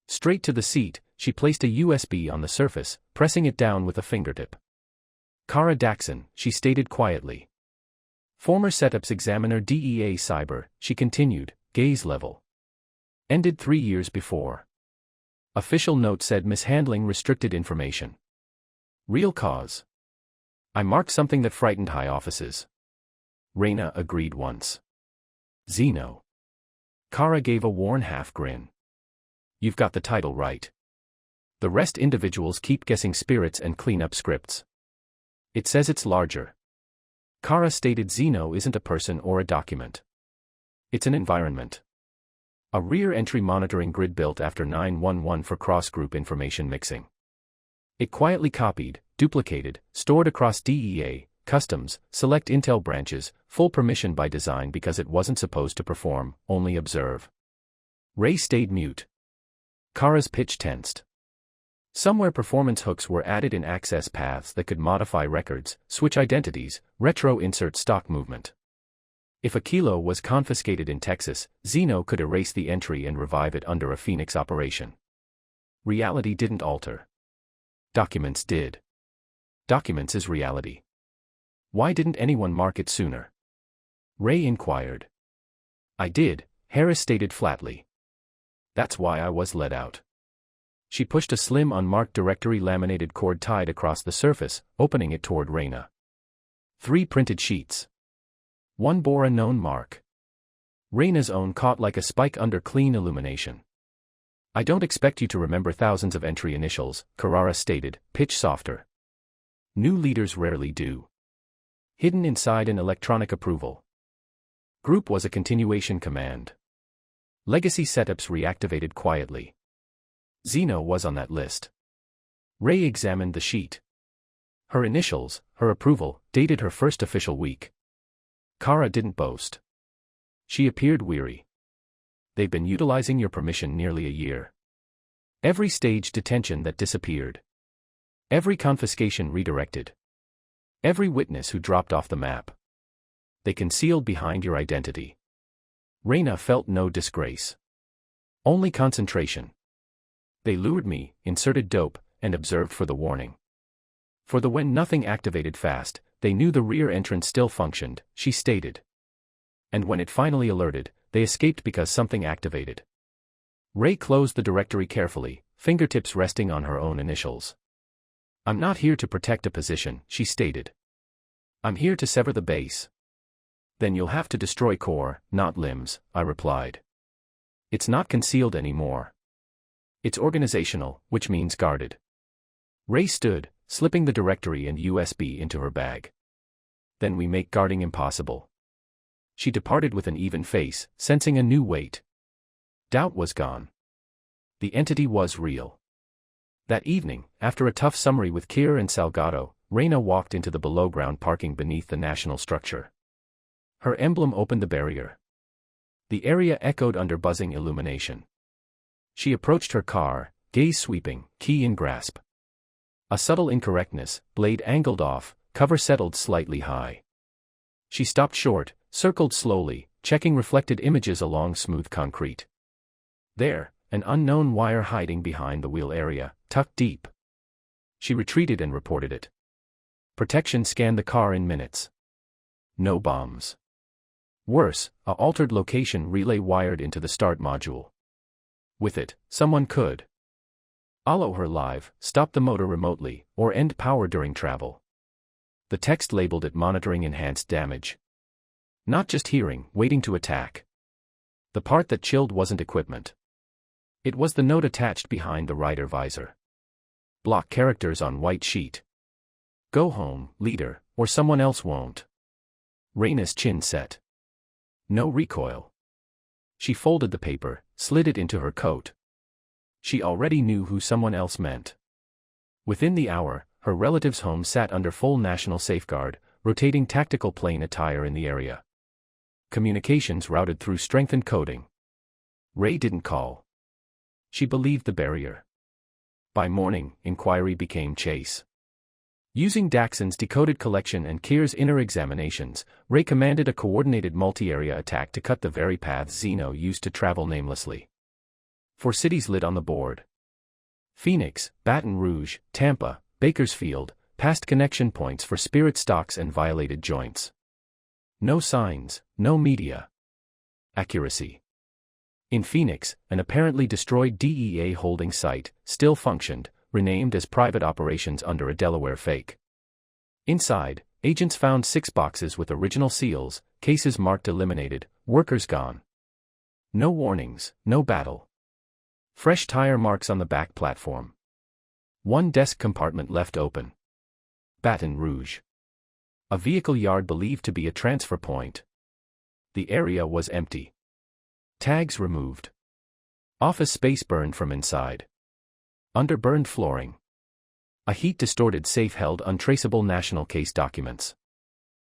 Straight to the seat, she placed a USB on the surface, pressing it down with a fingertip. Kara Daxon, she stated quietly. Former setups examiner DEA Cyber, she continued, gaze level. Ended 3 years before. Official note said mishandling restricted information. Real cause. I marked something that frightened high offices. Raina agreed once. Xeno. Kara gave a worn half grin. You've got the title right. The rest individuals keep guessing spirits and clean up scripts. It says it's larger. Kara stated Xeno isn't a person or a document. It's an environment. A rear entry monitoring grid built after 9/11 for cross-group information mixing. It quietly copied, duplicated, stored across DEA, Customs, select intel branches, full permission by design because it wasn't supposed to perform, only observe. Ray stayed mute. Kara's pitch tensed. Somewhere performance hooks were added in access paths that could modify records, switch identities, retro-insert stock movement. If a kilo was confiscated in Texas, Xeno could erase the entry and revive it under a Phoenix operation. Reality didn't alter. Documents did. Documents is reality. Why didn't anyone mark it sooner? Ray inquired. I did, Harris stated flatly. That's why I was let out. She pushed a slim unmarked directory laminated cord tied across the surface, opening it toward Raina. 3 printed sheets. 1 bore a known mark. Raina's own caught like a spike under clean illumination. I don't expect you to remember thousands of entry initials, Carrara stated, pitch softer. New leaders rarely do. Hidden inside an electronic approval. Group was a continuation command. Legacy setups reactivated quietly. Xeno was on that list. Ray examined the sheet. Her initials, her approval, dated her first official week. Kara didn't boast. She appeared weary. They've been utilizing your permission nearly a year. Every stage detention that disappeared. Every confiscation redirected. Every witness who dropped off the map. They concealed behind your identity. Raina felt no disgrace. Only concentration. They lured me, inserted dope, and observed for the warning. For the when nothing activated fast, they knew the rear entrance still functioned, she stated. And when it finally alerted, they escaped because something activated. Ray closed the directory carefully, fingertips resting on her own initials. I'm not here to protect a position, she stated. I'm here to sever the base. Then you'll have to destroy core, not limbs, I replied. It's not concealed anymore. It's organizational, which means guarded. Ray stood, slipping the directory and USB into her bag. Then we make guarding impossible. She departed with an even face, sensing a new weight. Doubt was gone. The entity was real. That evening, after a tough summary with Kier and Salgado, Reyna walked into the below-ground parking beneath the national structure. Her emblem opened the barrier. The area echoed under buzzing illumination. She approached her car, gaze sweeping, key in grasp. A subtle incorrectness, blade angled off, cover settled slightly high. She stopped short, circled slowly, checking reflected images along smooth concrete. There, an unknown wire hiding behind the wheel area, tucked deep. She retreated and reported it. Protection scanned the car in minutes. No bombs. Worse, a altered location relay wired into the start module. With it, someone could allow her live, stop the motor remotely, or end power during travel. The text labeled it monitoring enhanced damage. Not just hearing, waiting to attack. The part that chilled wasn't equipment. It was the note attached behind the rider visor. Block characters on white sheet. Go home, leader, or someone else won't. Reyna's chin set. No recoil. She folded the paper, slid it into her coat. She already knew who someone else meant. Within the hour, her relative's home sat under full national safeguard, rotating tactical plane attire in the area. Communications routed through strengthened coding. Ray didn't call. She believed the barrier. By morning, inquiry became chase. Using Daxon's decoded collection and Kier's inner examinations, Ray commanded a coordinated multi-area attack to cut the very paths Zeno used to travel namelessly. 4 cities lit on the board. Phoenix, Baton Rouge, Tampa, Bakersfield, past connection points for spirit stocks and violated joints. No signs, no media. Accuracy. In Phoenix, an apparently destroyed DEA holding site still functioned, renamed as Private Operations under a Delaware fake. Inside, agents found 6 boxes with original seals, cases marked eliminated, workers gone. No warnings, no battle. Fresh tire marks on the back platform. 1 desk compartment left open. Baton Rouge. A vehicle yard believed to be a transfer point. The area was empty. Tags removed. Office space burned from inside. Under burned flooring. A heat-distorted safe held untraceable national case documents.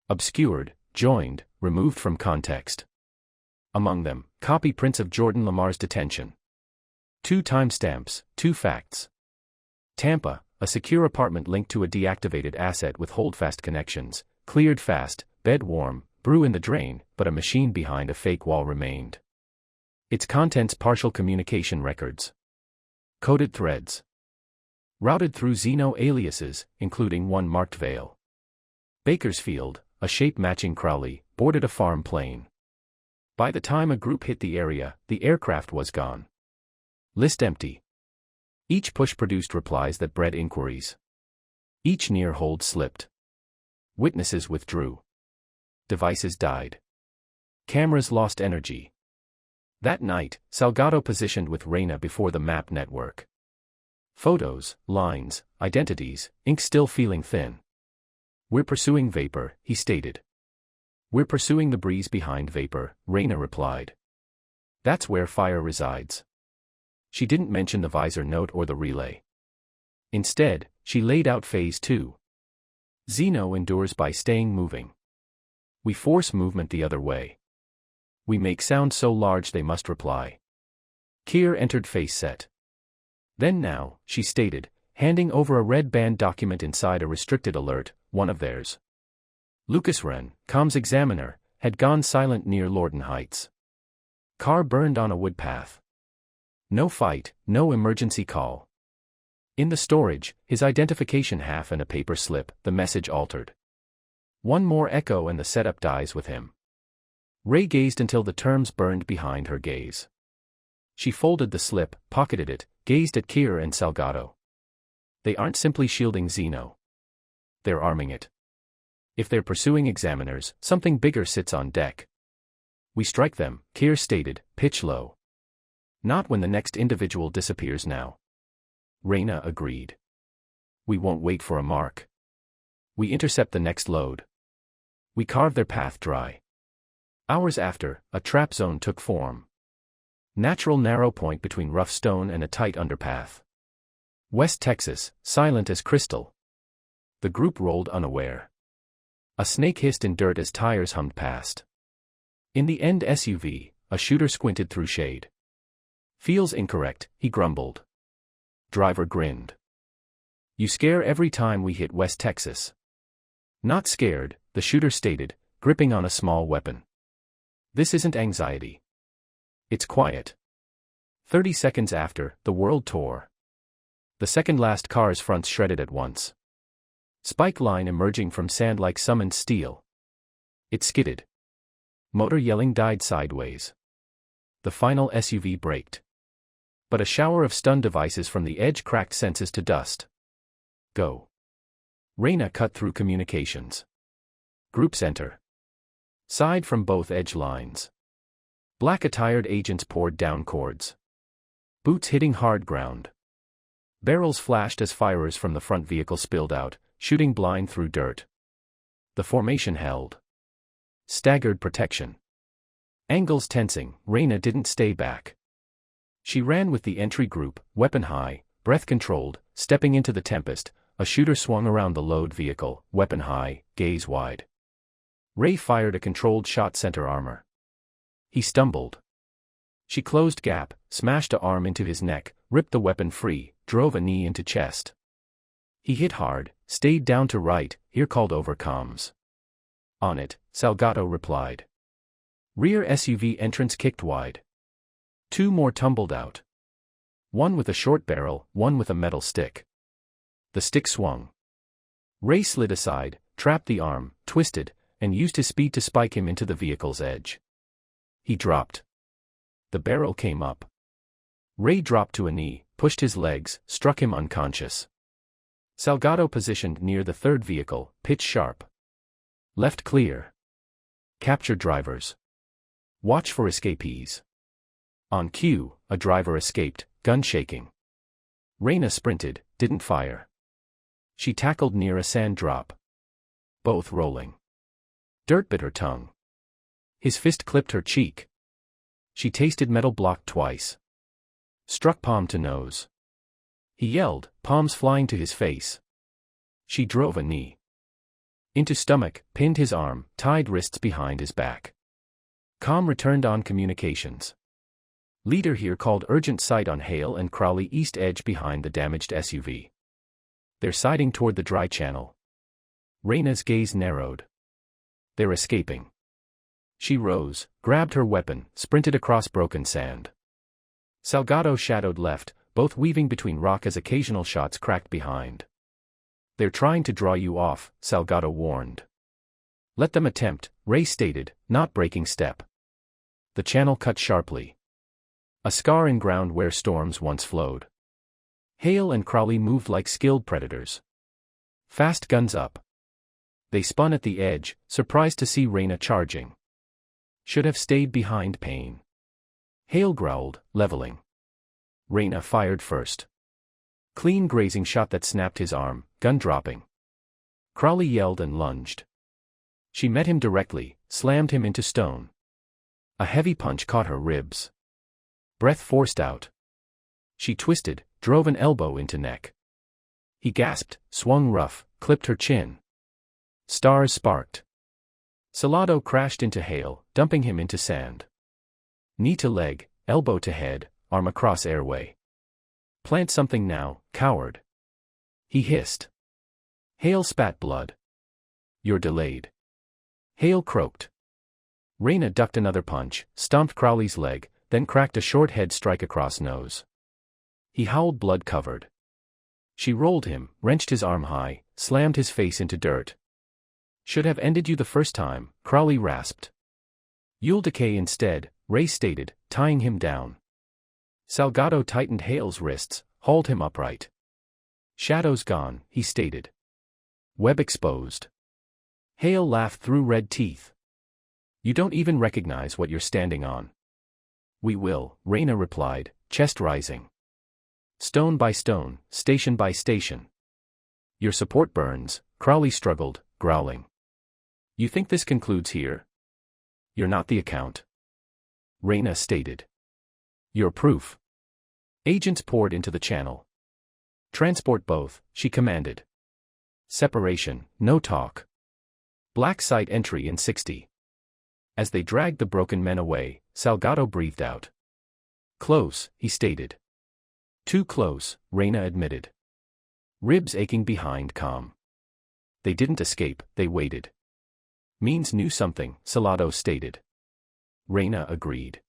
Obscured, joined, removed from context. Among them, copy prints of Jordan Lamar's detention. 2 timestamps, 2 facts. Tampa, a secure apartment linked to a deactivated asset with holdfast connections, cleared fast, bed warm, brew in the drain, but a machine behind a fake wall remained. Its contents partial communication records. Coded threads. Routed through Zeno aliases, including one marked Vale. Bakersfield, a shape matching Crowley, boarded a farm plane. By the time a group hit the area, the aircraft was gone. List empty. Each push produced replies that bred inquiries. Each near hold slipped. Witnesses withdrew. Devices died. Cameras lost energy. That night, Salgado positioned with Reyna before the map network. Photos, lines, identities, ink still feeling thin. We're pursuing vapor, he stated. We're pursuing the breeze behind vapor, Reyna replied. That's where fire resides. She didn't mention the visor note or the relay. Instead, she laid out phase 2. Zeno endures by staying moving. We force movement the other way. We make sound so large they must reply. Kier entered face set. Then now, she stated, handing over a red band document inside a restricted alert, one of theirs. Lucas Wren, comms examiner, had gone silent near Lorton Heights. Car burned on a wood path. No fight, no emergency call. In the storage, his identification half and a paper slip, the message altered. One more echo and the setup dies with him. Ray gazed until the terms burned behind her gaze. She folded the slip, pocketed it, gazed at Kier and Salgado. They aren't simply shielding Zeno. They're arming it. If they're pursuing examiners, something bigger sits on deck. We strike them, Kier stated, pitch low. Not when the next individual disappears now. Reyna agreed. We won't wait for a mark. We intercept the next load. We carve their path dry. Hours after, a trap zone took form. Natural narrow point between rough stone and a tight underpath. West Texas, silent as crystal. The group rolled unaware. A snake hissed in dirt as tires hummed past. In the end SUV, a shooter squinted through shade. Feels incorrect, he grumbled. Driver grinned. You scare every time we hit West Texas. Not scared, the shooter stated, gripping on a small weapon. This isn't anxiety. It's quiet. 30 seconds after, the world tore. The second-last car's fronts shredded at once. Spike line emerging from sand like summoned steel. It skidded. Motor yelling died sideways. The final SUV braked. But a shower of stun devices from the edge cracked senses to dust. Go. Reyna cut through communications. Groups enter. Side from both edge lines. Black-attired agents poured down cords. Boots hitting hard ground. Barrels flashed as firers from the front vehicle spilled out, shooting blind through dirt. The formation held. Staggered protection. Angles tensing, Reyna didn't stay back. She ran with the entry group, weapon high, breath controlled, stepping into the tempest. A shooter swung around the load vehicle, weapon high, gaze wide. Ray fired a controlled shot center armor. He stumbled. She closed gap, smashed a arm into his neck, ripped the weapon free, drove a knee into chest. He hit hard, stayed down to right, ear called over comms. On it, Salgado replied. Rear SUV entrance kicked wide. Two more tumbled out. One with a short barrel, one with a metal stick. The stick swung. Ray slid aside, trapped the arm, twisted, and used his speed to spike him into the vehicle's edge. He dropped. The barrel came up. Ray dropped to a knee, pushed his legs, struck him unconscious. Salgado positioned near the third vehicle, pitch sharp. Left clear. Capture drivers. Watch for escapees. On cue, a driver escaped, gun shaking. Reyna sprinted, didn't fire. She tackled near a sand drop. Both rolling. Dirt bit her tongue. His fist clipped her cheek. She tasted metal block twice. Struck palm to nose. He yelled, palms flying to his face. She drove a knee into stomach, pinned his arm, tied wrists behind his back. Comm returned on communications. Leader here called urgent sight on Hale and Crowley east edge behind the damaged SUV. They're siding toward the dry channel. Reyna's gaze narrowed. They're escaping. She rose, grabbed her weapon, sprinted across broken sand. Salgado shadowed left, both weaving between rock as occasional shots cracked behind. They're trying to draw you off, Salgado warned. Let them attempt, Ray stated, not breaking step. The channel cut sharply. A scar in ground where storms once flowed. Hale and Crowley moved like skilled predators. Fast guns up. They spun at the edge, surprised to see Reyna charging. Should have stayed behind Payne. Hale growled, leveling. Reyna fired first. Clean grazing shot that snapped his arm, gun dropping. Crowley yelled and lunged. She met him directly, slammed him into stone. A heavy punch caught her ribs. Breath forced out. She twisted, drove an elbow into neck. He gasped, swung rough, clipped her chin. Stars sparked. Salado crashed into Hale, dumping him into sand. Knee to leg, elbow to head, arm across airway. Plant something now, coward. He hissed. Hale spat blood. You're delayed. Hale croaked. Reyna ducked another punch, stomped Crowley's leg, then cracked a short head strike across nose. He howled blood-covered. She rolled him, wrenched his arm high, slammed his face into dirt. Should have ended you the first time, Crowley rasped. You'll decay instead, Ray stated, tying him down. Salgado tightened Hale's wrists, hauled him upright. Shadows gone, he stated. Web exposed. Hale laughed through red teeth. You don't even recognize what you're standing on. We will, Reyna replied, chest rising. Stone by stone, station by station. Your support burns, Crowley struggled, growling. You think this concludes here? You're not the account. Reyna stated. You're proof. Agents poured into the channel. Transport both, she commanded. Separation, no talk. Black site entry in 60. As they dragged the broken men away, Salgado breathed out. Close, he stated. Too close, Reyna admitted. Ribs aching behind calm. They didn't escape, they waited. Means knew something, Salado stated. Reyna agreed.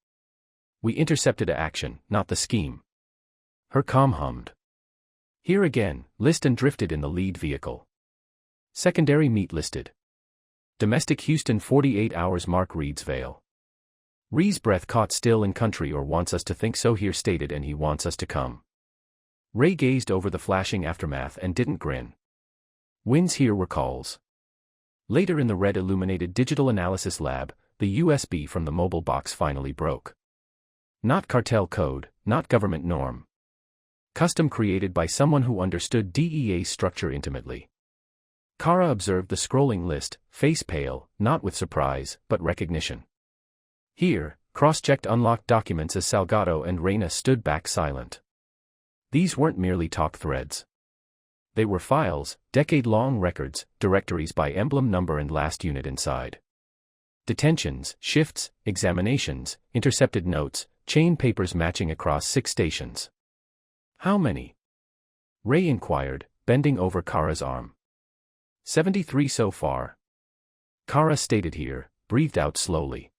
We intercepted action, not the scheme. Her comm hummed. Here again, list and drifted in the lead vehicle. Secondary meet listed. Domestic Houston 48 hours Mark Reidsvale. Ree's breath caught still in country or wants us to think so here stated and he wants us to come. Ray gazed over the flashing aftermath and didn't grin. Wins here were calls. Later in the red illuminated digital analysis lab, the USB from the mobile box finally broke. Not cartel code, not government norm. Custom created by someone who understood DEA's structure intimately. Kara observed the scrolling list, face pale, not with surprise, but recognition. Here, cross-checked unlocked documents as Salgado and Reyna stood back silent. These weren't merely talk threads. They were files, decade-long records, directories by emblem number and last unit inside. Detentions, shifts, examinations, intercepted notes, chain papers matching across 6 stations. How many? Ray inquired, bending over Kara's arm. 73 so far. Kara stated here, breathed out slowly.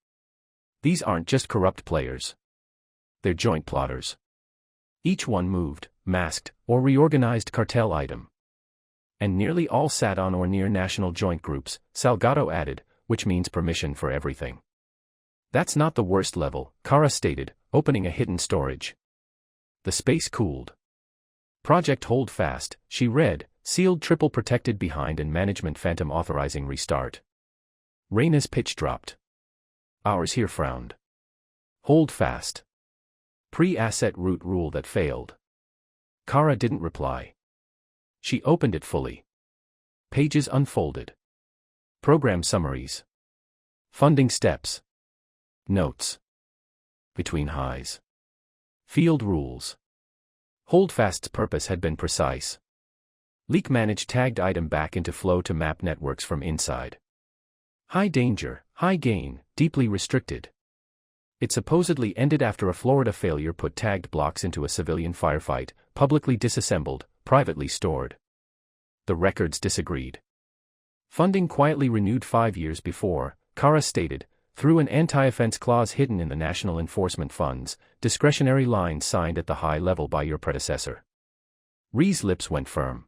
These aren't just corrupt players. They're joint plotters. Each one moved, masked, or reorganized cartel item. And nearly all sat on or near national joint groups, Salgado added, which means permission for everything. That's not the worst level, Kara stated, opening a hidden storage. The space cooled. Project Hold Fast, she read, sealed triple protected behind and management phantom authorizing restart. Reyna's pitch dropped. Ours here frowned. Hold fast. Pre-asset root rule that failed. Kara didn't reply. She opened it fully. Pages unfolded. Program summaries. Funding steps. Notes. Between highs. Field rules. Holdfast's purpose had been precise. Leak manage tagged item back into flow to map networks from inside. High danger, high gain, deeply restricted. It supposedly ended after a Florida failure put tagged blocks into a civilian firefight, publicly disassembled, privately stored. The records disagreed. Funding quietly renewed 5 years before, Kara stated, through an anti-offense clause hidden in the national enforcement funds, discretionary lines signed at the high level by your predecessor. Ree's lips went firm.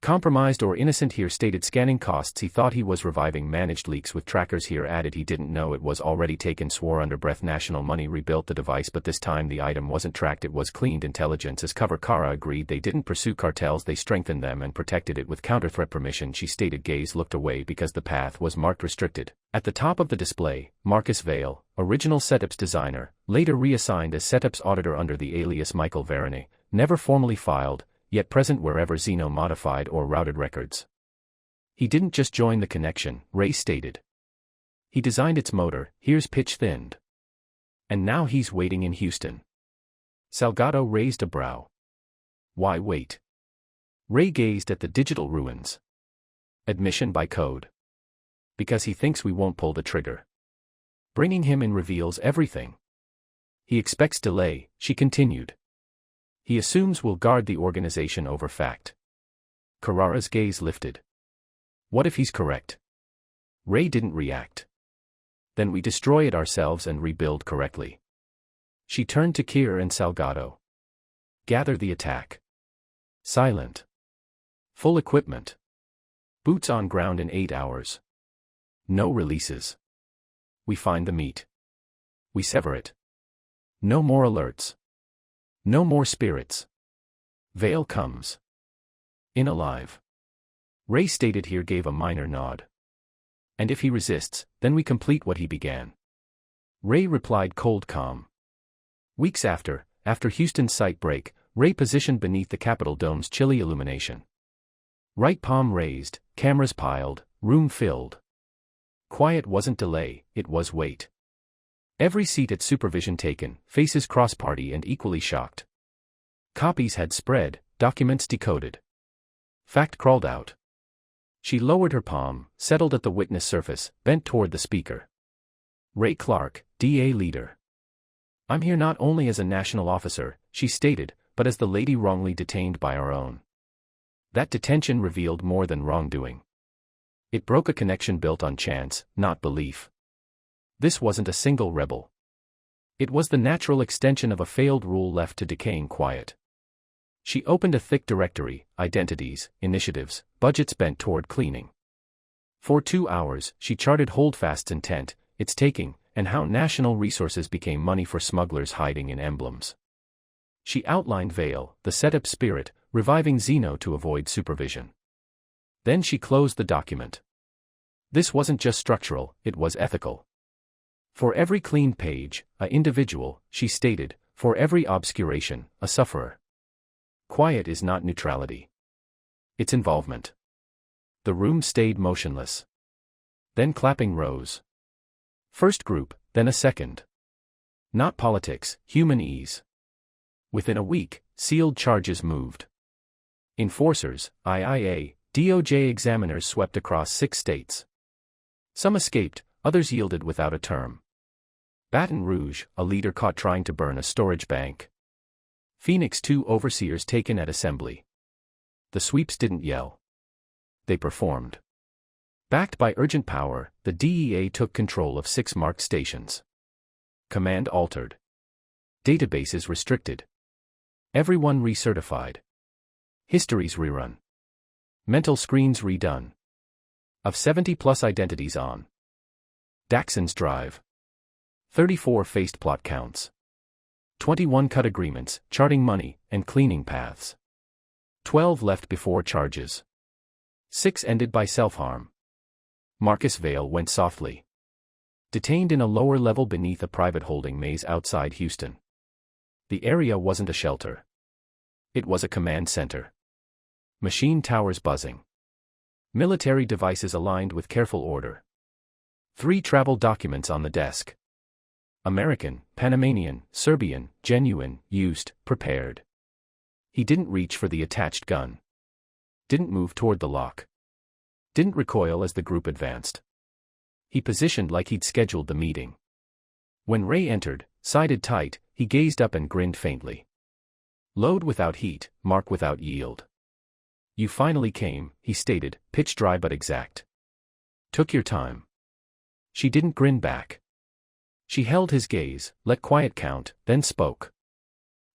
Compromised or innocent here stated scanning costs he thought he was reviving managed leaks with trackers here added he didn't know it was already taken swore under breath national money rebuilt the device but this time the item wasn't tracked it was cleaned intelligence as cover Kara agreed they didn't pursue cartels they strengthened them and protected it with counter-threat permission she stated gaze looked away because the path was marked restricted. At the top of the display, Marcus Vale, original setups designer, later reassigned as setups auditor under the alias Michael Verone, never formally filed, yet present wherever Xeno modified or routed records. He didn't just join the connection, Ray stated. He designed its motor, here's pitch thinned. And now he's waiting in Houston. Salgado raised a brow. Why wait? Ray gazed at the digital ruins. Admission by code. Because he thinks we won't pull the trigger. Bringing him in reveals everything. He expects delay, she continued. He assumes we'll guard the organization over fact. Carrara's gaze lifted. What if he's correct? Ray didn't react. Then we destroy it ourselves and rebuild correctly. She turned to Kier and Salgado. Gather the attack. Silent. Full equipment. Boots on ground in 8 hours. No releases. We find the meat. We sever it. No more alerts. No more spirits. Vale comes. In alive. Ray stated here gave a minor nod. And if he resists, then we complete what he began. Ray replied cold calm. Weeks after Houston's site break, Ray positioned beneath the Capitol dome's chilly illumination. Right palm raised, cameras piled, room filled. Quiet wasn't delay, it was wait. Every seat at supervision taken, faces cross-party and equally shocked. Copies had spread, documents decoded. Fact crawled out. She lowered her palm, settled at the witness surface, bent toward the speaker. Ray Clark, DA leader. I'm here not only as a national officer, she stated, but as the lady wrongly detained by our own. That detention revealed more than wrongdoing. It broke a connection built on chance, not belief. This wasn't a single rebel. It was the natural extension of a failed rule left to decaying quiet. She opened a thick directory, identities, initiatives, budgets bent toward cleaning. For 2 hours, she charted Holdfast's intent, its taking, and how national resources became money for smugglers hiding in emblems. She outlined Vale, the setup spirit, reviving Zeno to avoid supervision. Then she closed the document. This wasn't just structural, it was ethical. For every clean page, an individual, she stated, for every obscuration, a sufferer. Quiet is not neutrality. It's involvement. The room stayed motionless. Then clapping rose. First group, then a second. Not politics, human ease. Within a week, sealed charges moved. Enforcers, IIA, DOJ examiners swept across 6 states. Some escaped, others yielded without a term. Baton Rouge, a leader caught trying to burn a storage bank. Phoenix, 2 overseers taken at assembly. The sweeps didn't yell. They performed. Backed by urgent power, the DEA took control of 6 marked stations. Command altered. Databases restricted. Everyone recertified. Histories rerun. Mental screens redone. Of 70+ identities on Daxon's drive. 34 faced plot counts. 21 cut agreements, charting money, and cleaning paths. 12 left before charges. 6 ended by self-harm. Marcus Vale went softly. Detained in a lower level beneath a private holding maze outside Houston. The area wasn't a shelter. It was a command center. Machine towers buzzing. Military devices aligned with careful order. 3 travel documents on the desk. American, Panamanian, Serbian, genuine, used, prepared. He didn't reach for the attached gun. Didn't move toward the lock. Didn't recoil as the group advanced. He positioned like he'd scheduled the meeting. When Ray entered, sided tight, he gazed up and grinned faintly. Load without heat, mark without yield. You finally came, he stated, pitch dry but exact. Took your time. She didn't grin back. She held his gaze, let quiet count, then spoke.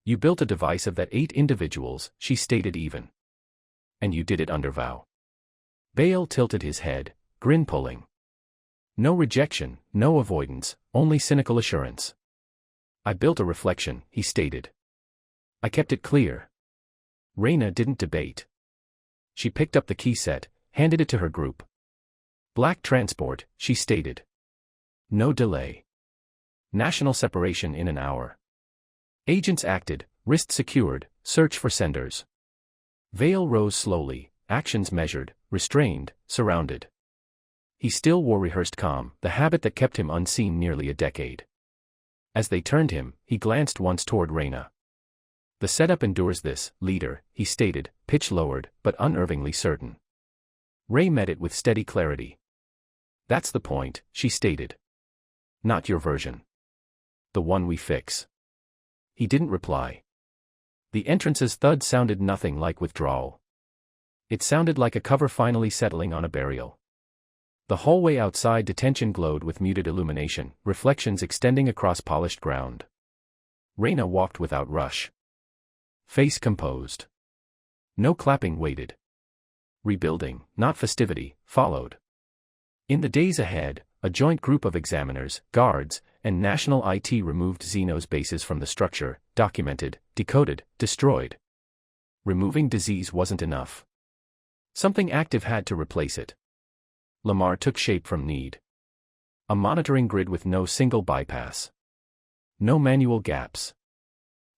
You built a device of that 8 individuals, she stated even. And you did it under vow. Bale tilted his head, grin pulling. No rejection, no avoidance, only cynical assurance. I built a reflection, he stated. I kept it clear. Reyna didn't debate. She picked up the key set, handed it to her group. Black transport, she stated. No delay. National separation in an hour. Agents acted, wrist secured, search for senders. Vale rose slowly, actions measured, restrained, surrounded. He still wore rehearsed calm, the habit that kept him unseen nearly a decade. As they turned him, he glanced once toward Reyna. The setup endures this, leader, he stated, pitch lowered, but unervingly certain. Ray met it with steady clarity. That's the point, she stated. Not your version. The one we fix. He didn't reply. The entrance's thud sounded nothing like withdrawal. It sounded like a cover finally settling on a burial. The hallway outside detention glowed with muted illumination, reflections extending across polished ground. Raina walked without rush. Face composed. No clapping waited. Rebuilding, not festivity, followed. In the days ahead, a joint group of examiners, guards, and national IT removed Xeno's bases from the structure, documented, decoded, destroyed. Removing disease wasn't enough. Something active had to replace it. Lamar took shape from need. A monitoring grid with no single bypass. No manual gaps.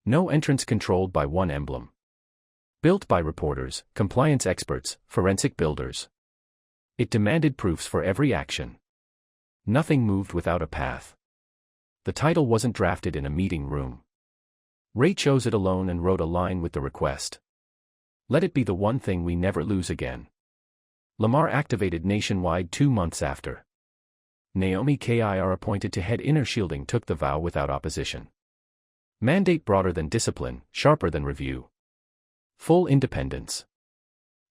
No entrance controlled by one emblem. Built by reporters, compliance experts, forensic builders. It demanded proofs for every action. Nothing moved without a path. The title wasn't drafted in a meeting room. Ray chose it alone and wrote a line with the request. Let it be the one thing we never lose again. Lamar activated nationwide 2 months after. Naomi Kir appointed to head inner shielding took the vow without opposition. Mandate broader than discipline, sharper than review. Full independence.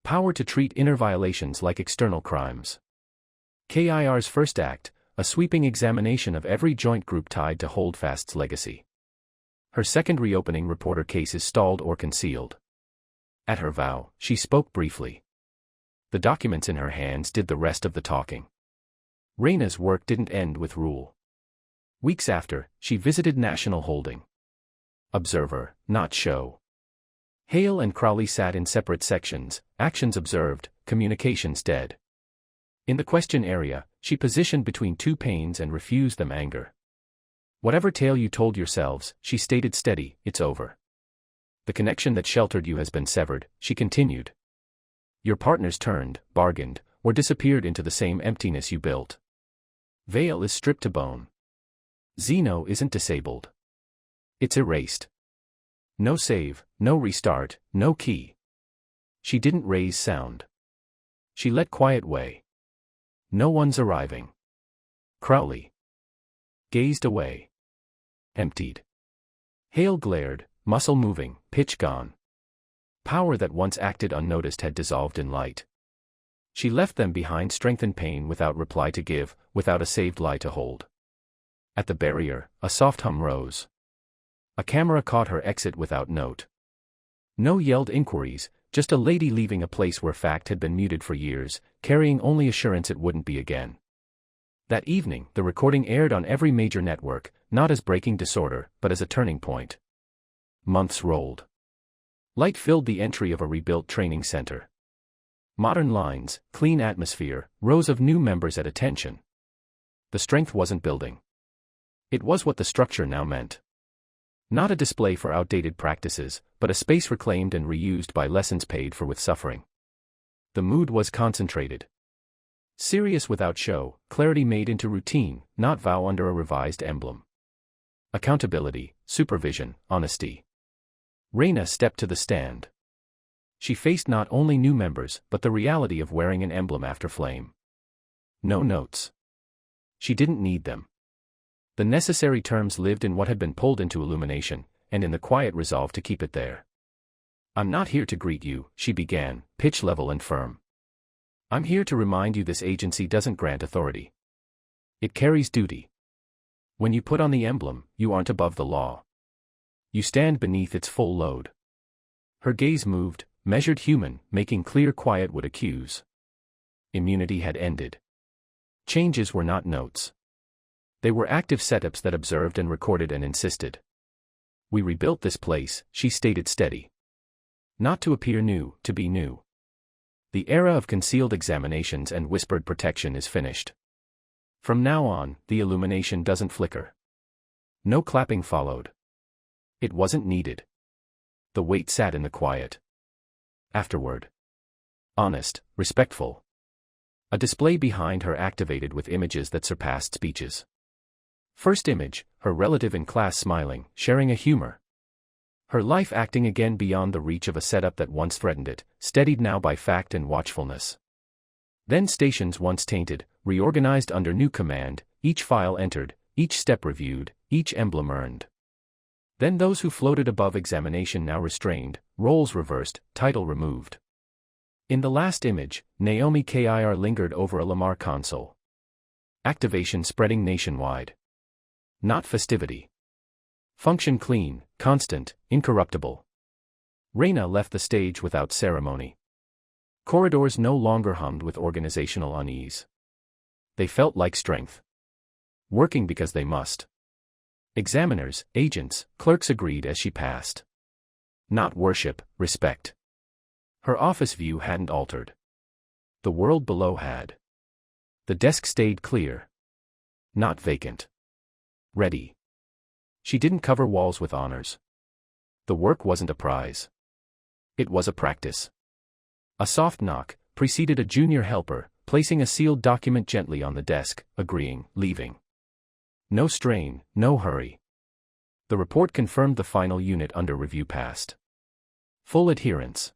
Power to treat inner violations like external crimes. Kir's first act, a sweeping examination of every joint group tied to Holdfast's legacy. Her second reopening reporter cases stalled or concealed. At her vow, she spoke briefly. The documents in her hands did the rest of the talking. Raina's work didn't end with rule. Weeks after, she visited National Holding. Observer, not show. Hale and Crowley sat in separate sections, actions observed, communications dead. In the question area, she positioned between two pains and refused them anger. Whatever tale you told yourselves, she stated steady, it's over. The connection that sheltered you has been severed, she continued. Your partners turned, bargained, or disappeared into the same emptiness you built. Veil is stripped to bone. Xeno isn't disabled. It's erased. No save, no restart, no key. She didn't raise sound. She let quiet weigh. No one's arriving. Crowley gazed away. Emptied. Hale glared, muscle moving, pitch gone. Power that once acted unnoticed had dissolved in light. She left them behind strength and pain without reply to give, without a saved lie to hold. At the barrier, a soft hum rose. A camera caught her exit without note. No yelled inquiries, just a lady leaving a place where fact had been muted for years, carrying only assurance it wouldn't be again. That evening, the recording aired on every major network, not as breaking disorder, but as a turning point. Months rolled. Light filled the entry of a rebuilt training center. Modern lines, clean atmosphere, rows of new members at attention. The strength wasn't building. It was what the structure now meant. Not a display for outdated practices, but a space reclaimed and reused by lessons paid for with suffering. The mood was concentrated. Serious without show, clarity made into routine, not vow under a revised emblem. Accountability, supervision, honesty. Raina stepped to the stand. She faced not only new members, but the reality of wearing an emblem after flame. No notes. She didn't need them. The necessary terms lived in what had been pulled into illumination, and in the quiet resolve to keep it there. I'm not here to greet you, she began, pitch level and firm. I'm here to remind you this agency doesn't grant authority. It carries duty. When you put on the emblem, you aren't above the law. You stand beneath its full load. Her gaze moved, measured human, making clear quiet would accuse. Immunity had ended. Changes were not notes. They were active setups that observed and recorded and insisted. We rebuilt this place, she stated steady. Not to appear new, to be new. The era of concealed examinations and whispered protection is finished. From now on, the illumination doesn't flicker. No clapping followed. It wasn't needed. The weight sat in the quiet. Afterward. Honest, respectful. A display behind her activated with images that surpassed speeches. First image, her relative in class smiling, sharing a humor. Her life acting again beyond the reach of a setup that once threatened it, steadied now by fact and watchfulness. Then stations once tainted, reorganized under new command, each file entered, each step reviewed, each emblem earned. Then those who floated above examination now restrained, roles reversed, title removed. In the last image, Naomi Kir lingered over a Lamar console. Activation spreading nationwide. Not festivity. Function clean, constant, incorruptible. Reyna left the stage without ceremony. Corridors no longer hummed with organizational unease. They felt like strength. Working because they must. Examiners, agents, clerks agreed as she passed. Not worship, respect. Her office view hadn't altered. The world below had. The desk stayed clear. Not vacant. Ready. She didn't cover walls with honors. The work wasn't a prize. It was a practice. A soft knock preceded a junior helper, placing a sealed document gently on the desk, agreeing, leaving. No strain, no hurry. The report confirmed the final unit under review passed. Full adherence.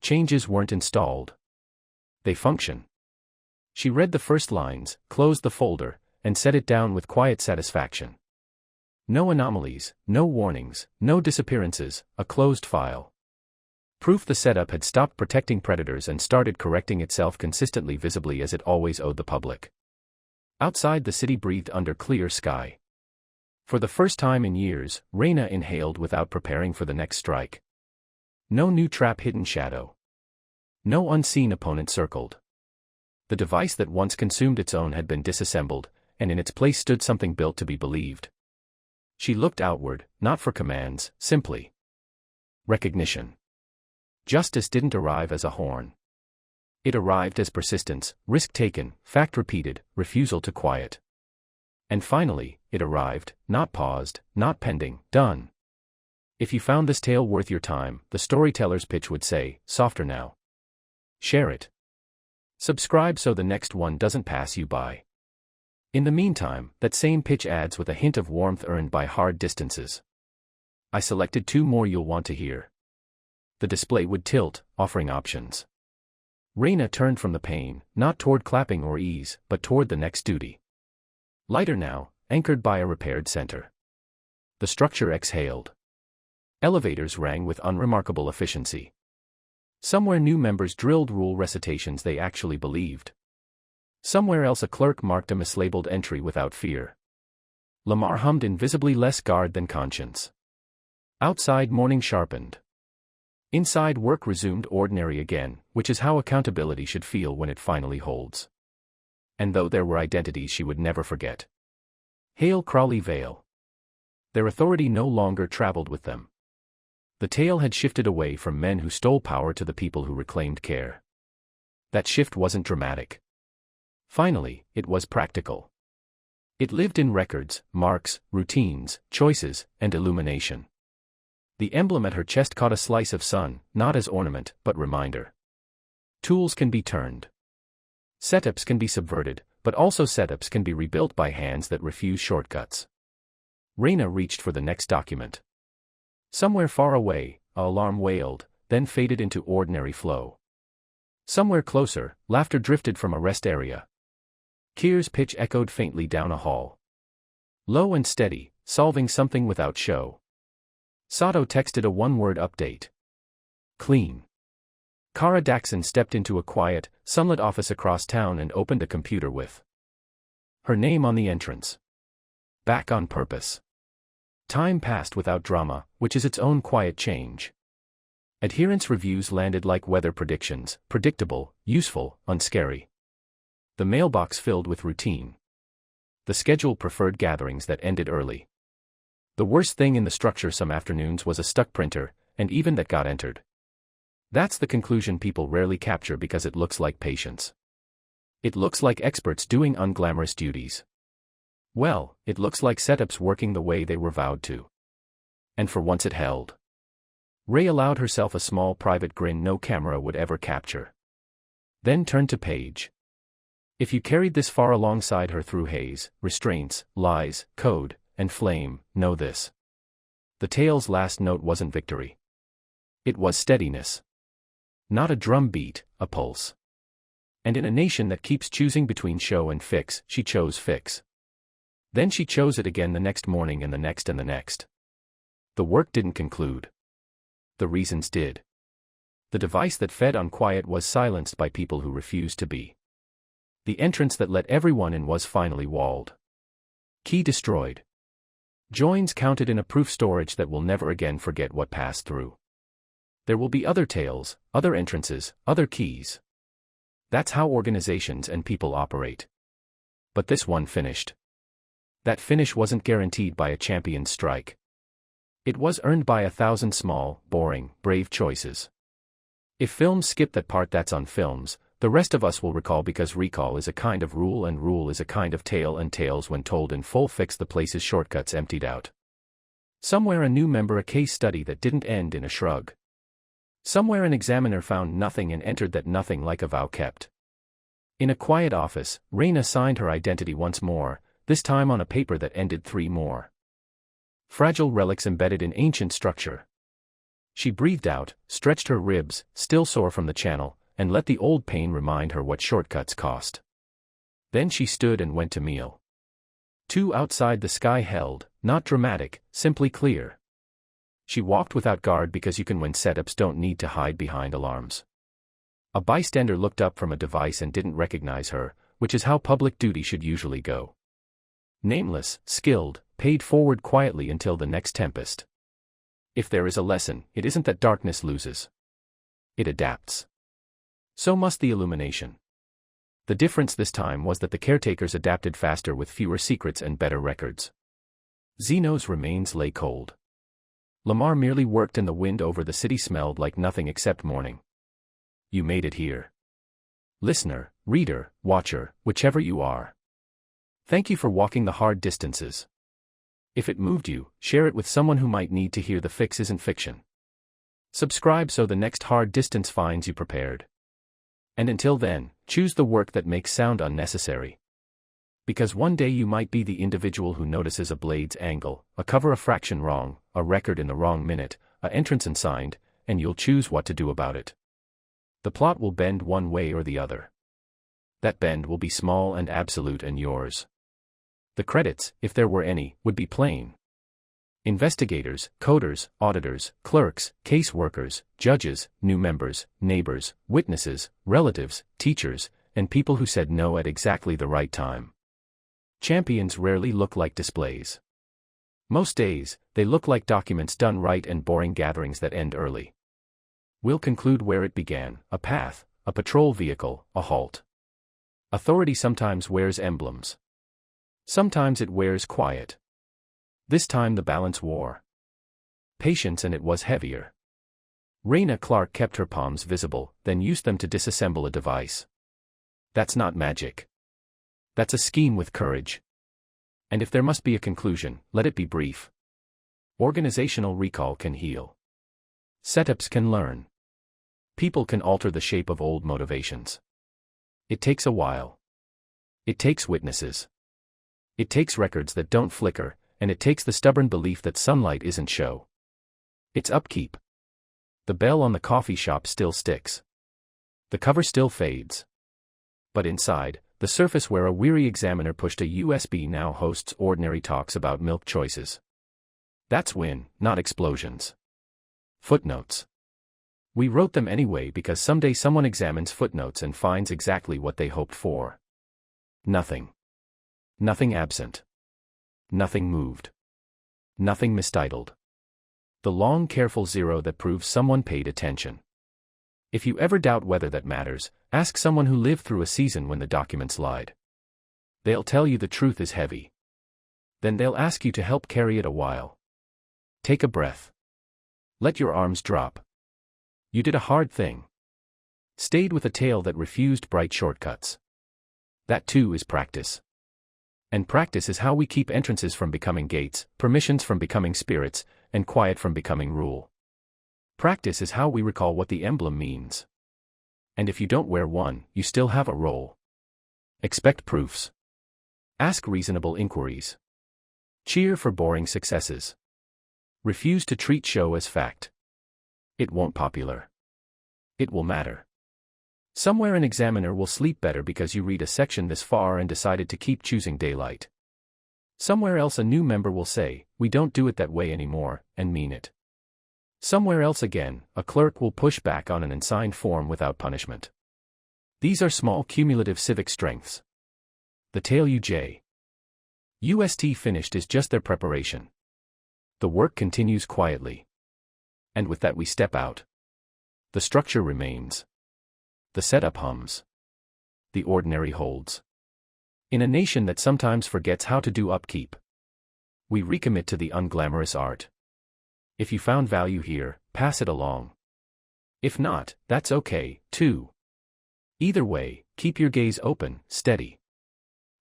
Changes weren't installed. They function. She read the first lines, closed the folder, and set it down with quiet satisfaction. No anomalies, no warnings, no disappearances, a closed file. Proof the setup had stopped protecting predators and started correcting itself consistently, visibly as it always owed the public. Outside, the city breathed under clear sky. For the first time in years, Reyna inhaled without preparing for the next strike. No new trap hidden shadow. No unseen opponent circled. The device that once consumed its own had been disassembled, and in its place stood something built to be believed. She looked outward, not for commands, simply recognition. Justice didn't arrive as a horn. It arrived as persistence, risk taken, fact repeated, refusal to quiet. And finally, it arrived, not paused, not pending, done. If you found this tale worth your time, the storyteller's pitch would say, softer now. Share it. Subscribe so the next one doesn't pass you by. In the meantime, that same pitch adds with a hint of warmth earned by hard distances. I selected 2 more you'll want to hear. The display would tilt, offering options. Reyna turned from the pain, not toward clapping or ease, but toward the next duty. Lighter now, anchored by a repaired center. The structure exhaled. Elevators rang with unremarkable efficiency. Somewhere new members drilled rule recitations they actually believed. Somewhere else a clerk marked a mislabeled entry without fear. Lamar hummed invisibly, less guard than conscience. Outside, morning sharpened. Inside, work resumed ordinary again, which is how accountability should feel when it finally holds. And though there were identities she would never forget. Hail Crawley Vale. Their authority no longer traveled with them. The tale had shifted away from men who stole power to the people who reclaimed care. That shift wasn't dramatic. Finally, it was practical. It lived in records, marks, routines, choices, and illumination. The emblem at her chest caught a slice of sun, not as ornament, but reminder. Tools can be turned. Setups can be subverted, but also setups can be rebuilt by hands that refuse shortcuts. Reyna reached for the next document. Somewhere far away, an alarm wailed, then faded into ordinary flow. Somewhere closer, laughter drifted from a rest area. Kier's pitch echoed faintly down a hall. Low and steady, solving something without show. Sato texted a 1-word update. Clean. Kara Daxon stepped into a quiet, sunlit office across town and opened a computer with her name on the entrance. Back on purpose. Time passed without drama, which is its own quiet change. Adherence reviews landed like weather predictions, predictable, useful, unscary. The mailbox filled with routine. The schedule preferred gatherings that ended early. The worst thing in the structure some afternoons was a stuck printer, and even that got entered. That's the conclusion people rarely capture because it looks like patience. It looks like experts doing unglamorous duties. Well, it looks like setups working the way they were vowed to. And for once it held. Ray allowed herself a small private grin no camera would ever capture. Then turned to Paige. If you carried this far alongside her through haze, restraints, lies, code, and flame, know this. The tale's last note wasn't victory. It was steadiness. Not a drum beat, a pulse. And in a nation that keeps choosing between show and fix, she chose fix. Then she chose it again the next morning and the next and the next. The work didn't conclude. The reasons did. The device that fed on quiet was silenced by people who refused to be. The entrance that let everyone in was finally walled. Key destroyed. Joins counted in a proof storage that will never again forget what passed through. There will be other tails, other entrances, other keys. That's how organizations and people operate. But this one finished. That finish wasn't guaranteed by a champion's strike. It was earned by 1,000 small, boring, brave choices. If films skip that part, that's on films. The rest of us will recall, because recall is a kind of rule and rule is a kind of tale, and tales when told in full fix the place's shortcuts emptied out. Somewhere a new member, a case study that didn't end in a shrug. Somewhere an examiner found nothing and entered that nothing, like a vow kept. In a quiet office, Raina signed her identity once more, this time on a paper that ended 3 more. Fragile relics embedded in ancient structure. She breathed out, stretched her ribs, still sore from the channel, and let the old pain remind her what shortcuts cost. Then she stood and went to meal. 2 outside, the sky held, not dramatic, simply clear. She walked without guard, because you can when setups don't need to hide behind alarms. A bystander looked up from a device and didn't recognize her, which is how public duty should usually go. Nameless, skilled, paid forward quietly until the next tempest. If there is a lesson, it isn't that darkness loses. It adapts. So must the illumination. The difference this time was that the caretakers adapted faster with fewer secrets and better records. Zeno's remains lay cold. Lamar merely worked, and the wind over the city smelled like nothing except morning. You made it here. Listener, reader, watcher, whichever you are. Thank you for walking the hard distances. If it moved you, share it with someone who might need to hear the fix isn't fiction. Subscribe so the next hard distance finds you prepared. And until then, choose the work that makes sound unnecessary. Because one day you might be the individual who notices a blade's angle, a cover a fraction wrong, a record in the wrong minute, a entrance unsigned, and you'll choose what to do about it. The plot will bend one way or the other. That bend will be small and absolute and yours. The credits, if there were any, would be plain. Investigators, coders, auditors, clerks, caseworkers, judges, new members, neighbors, witnesses, relatives, teachers, and people who said no at exactly the right time. Champions rarely look like displays. Most days, they look like documents done right and boring gatherings that end early. We'll conclude where it began, a path, a patrol vehicle, a halt. Authority sometimes wears emblems. Sometimes it wears quiet. This time the balance wore patience, and it was heavier. Raina Clark kept her palms visible, then used them to disassemble a device. That's not magic. That's a scheme with courage. And if there must be a conclusion, let it be brief. Organizational recall can heal. Setups can learn. People can alter the shape of old motivations. It takes a while. It takes witnesses. It takes records that don't flicker, and it takes the stubborn belief that sunlight isn't show. It's upkeep. The bell on the coffee shop still sticks. The cover still fades. But inside, the surface where a weary examiner pushed a USB now hosts ordinary talks about milk choices. That's win, not explosions. Footnotes. We wrote them anyway because someday someone examines footnotes and finds exactly what they hoped for. Nothing. Nothing absent. Nothing moved. Nothing mistitled. The long, careful zero that proves someone paid attention. If you ever doubt whether that matters, ask someone who lived through a season when the documents lied. They'll tell you the truth is heavy. Then they'll ask you to help carry it a while. Take a breath. Let your arms drop. You did a hard thing. Stayed with a tale that refused bright shortcuts. That too is practice. And practice is how we keep entrances from becoming gates, permissions from becoming spirits, and quiet from becoming rule. Practice is how we recall what the emblem means. And if you don't wear one, you still have a role. Expect proofs. Ask reasonable inquiries. Cheer for boring successes. Refuse to treat show as fact. It won't popular. It will matter. Somewhere an examiner will sleep better because you read a section this far and decided to keep choosing daylight. Somewhere else a new member will say, we don't do it that way anymore, and mean it. Somewhere else again, a clerk will push back on an unsigned form without punishment. These are small cumulative civic strengths. The tale UJ. UST finished is just their preparation. The work continues quietly. And with that we step out. The structure remains. The setup hums. The ordinary holds. In a nation that sometimes forgets how to do upkeep, we recommit to the unglamorous art. If you found value here, pass it along. If not, that's okay, too. Either way, keep your gaze open, steady.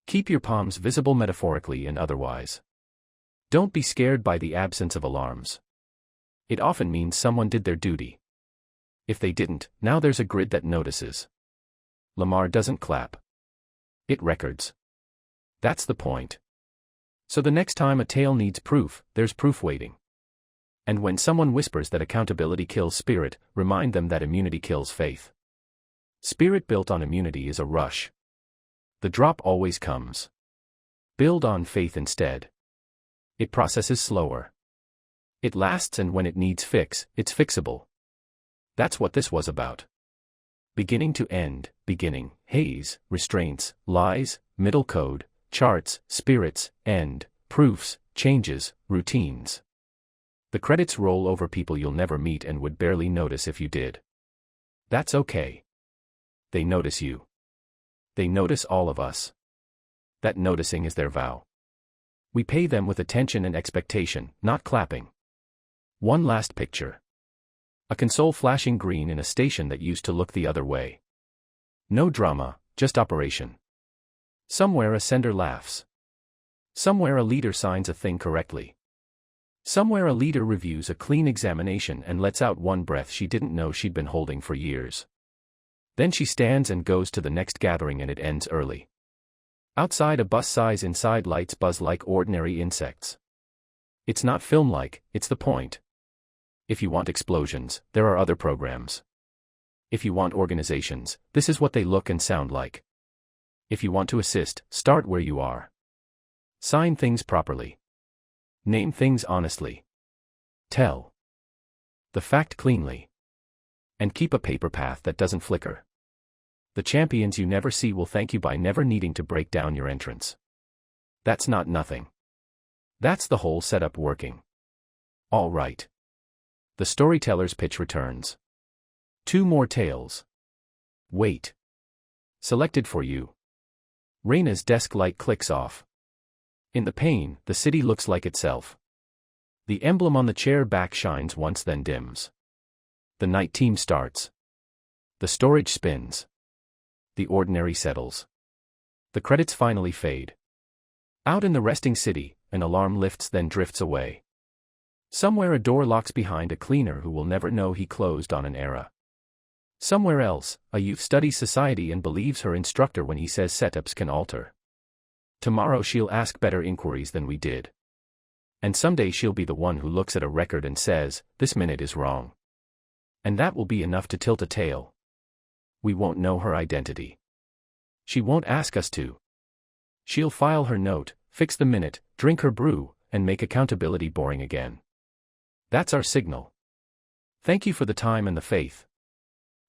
Keep your palms visible metaphorically and otherwise. Don't be scared by the absence of alarms. It often means someone did their duty. If they didn't, now there's a grid that notices. Lamar doesn't clap. It records. That's the point. So the next time a tale needs proof, there's proof waiting. And when someone whispers that accountability kills spirit, remind them that immunity kills faith. Spirit built on immunity is a rush. The drop always comes. Build on faith instead. It processes slower. It lasts, and when it needs fix, it's fixable. That's what this was about. Beginning to end, beginning, haze, restraints, lies, middle code, charts, spirits, end, proofs, changes, routines. The credits roll over people you'll never meet and would barely notice if you did. That's okay. They notice you. They notice all of us. That noticing is their vow. We pay them with attention and expectation, not clapping. One last picture. A console flashing green in a station that used to look the other way. No drama, just operation. Somewhere a sender laughs. Somewhere a leader signs a thing correctly. Somewhere a leader reviews a clean examination and lets out one breath she didn't know she'd been holding for years. Then she stands and goes to the next gathering, and it ends early. Outside, a bus sighs, inside lights buzz like ordinary insects. It's not film-like, it's the point. If you want explosions, there are other programs. If you want organizations, this is what they look and sound like. If you want to assist, start where you are. Sign things properly. Name things honestly. Tell the fact cleanly. And keep a paper path that doesn't flicker. The champions you never see will thank you by never needing to break down your entrance. That's not nothing. That's the whole setup working. All right. The storyteller's pitch returns. 2 more tales. Wait. Selected for you. Raina's desk light clicks off. In the pane, the city looks like itself. The emblem on the chair back shines once, then dims. The night team starts. The storage spins. The ordinary settles. The credits finally fade. Out in the resting city, an alarm lifts then drifts away. Somewhere a door locks behind a cleaner who will never know he closed on an era. Somewhere else, a youth studies society and believes her instructor when he says setups can alter. Tomorrow she'll ask better inquiries than we did. And someday she'll be the one who looks at a record and says, this minute is wrong. And that will be enough to tilt a tale. We won't know her identity. She won't ask us to. She'll file her note, fix the minute, drink her brew, and make accountability boring again. That's our signal. Thank you for the time and the faith.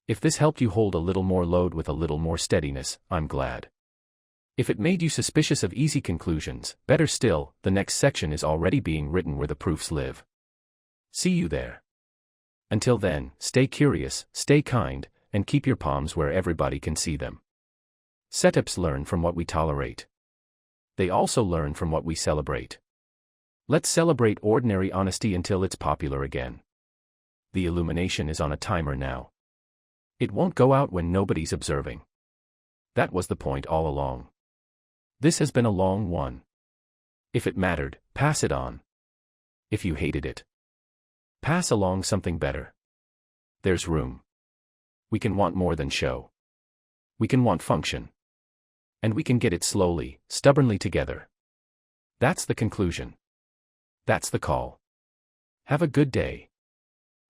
If this helped you hold a little more load with a little more steadiness, I'm glad. If it made you suspicious of easy conclusions, better still, the next section is already being written where the proofs live. See you there. Until then, stay curious, stay kind, and keep your palms where everybody can see them. Setups learn from what we tolerate. They also learn from what we celebrate. Let's celebrate ordinary honesty until it's popular again. The illumination is on a timer now. It won't go out when nobody's observing. That was the point all along. This has been a long one. If it mattered, pass it on. If you hated it, pass along something better. There's room. We can want more than show. We can want function. And we can get it slowly, stubbornly together. That's the conclusion. That's the call. Have a good day.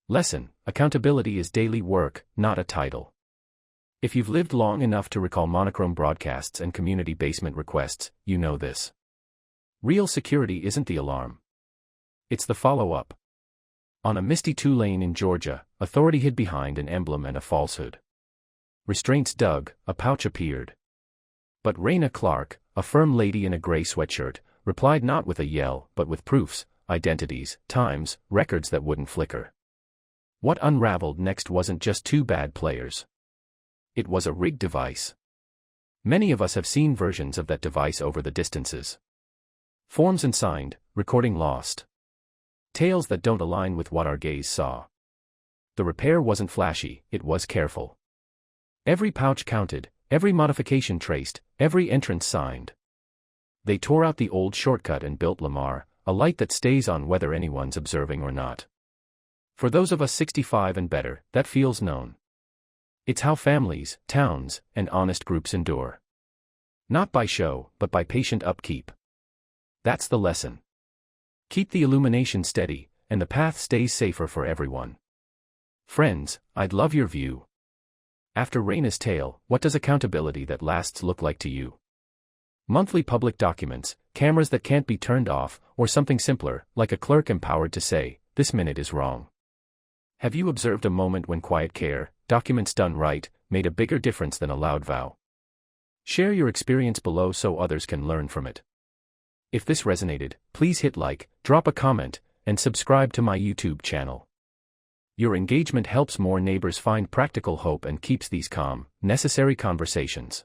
Lesson: accountability is daily work, not a title. If you've lived long enough to recall monochrome broadcasts and community basement requests, you know this. Real security isn't the alarm. It's the follow-up. On a misty 2-lane in Georgia, authority hid behind an emblem and a falsehood. Restraints dug, a pouch appeared. But Raina Clark, a firm lady in a gray sweatshirt, replied not with a yell but with proofs, identities, times, records that wouldn't flicker. What unraveled next wasn't just two bad players. It was a rigged device. Many of us have seen versions of that device over the distances. Forms unsigned, recording lost. Tales that don't align with what our gaze saw. The repair wasn't flashy, it was careful. Every pouch counted, every modification traced, every entrance signed. They tore out the old shortcut and built Lamar, a light that stays on whether anyone's observing or not. For those of us 65 and better, that feels known. It's how families, towns, and honest groups endure. Not by show, but by patient upkeep. That's the lesson. Keep the illumination steady, and the path stays safer for everyone. Friends, I'd love your view. After Raina's tale, what does accountability that lasts look like to you? Monthly public documents, cameras that can't be turned off, or something simpler, like a clerk empowered to say, "This minute is wrong." Have you observed a moment when quiet care, documents done right, made a bigger difference than a loud vow? Share your experience below so others can learn from it. If this resonated, please hit like, drop a comment, and subscribe to my YouTube channel. Your engagement helps more neighbors find practical hope and keeps these calm, necessary conversations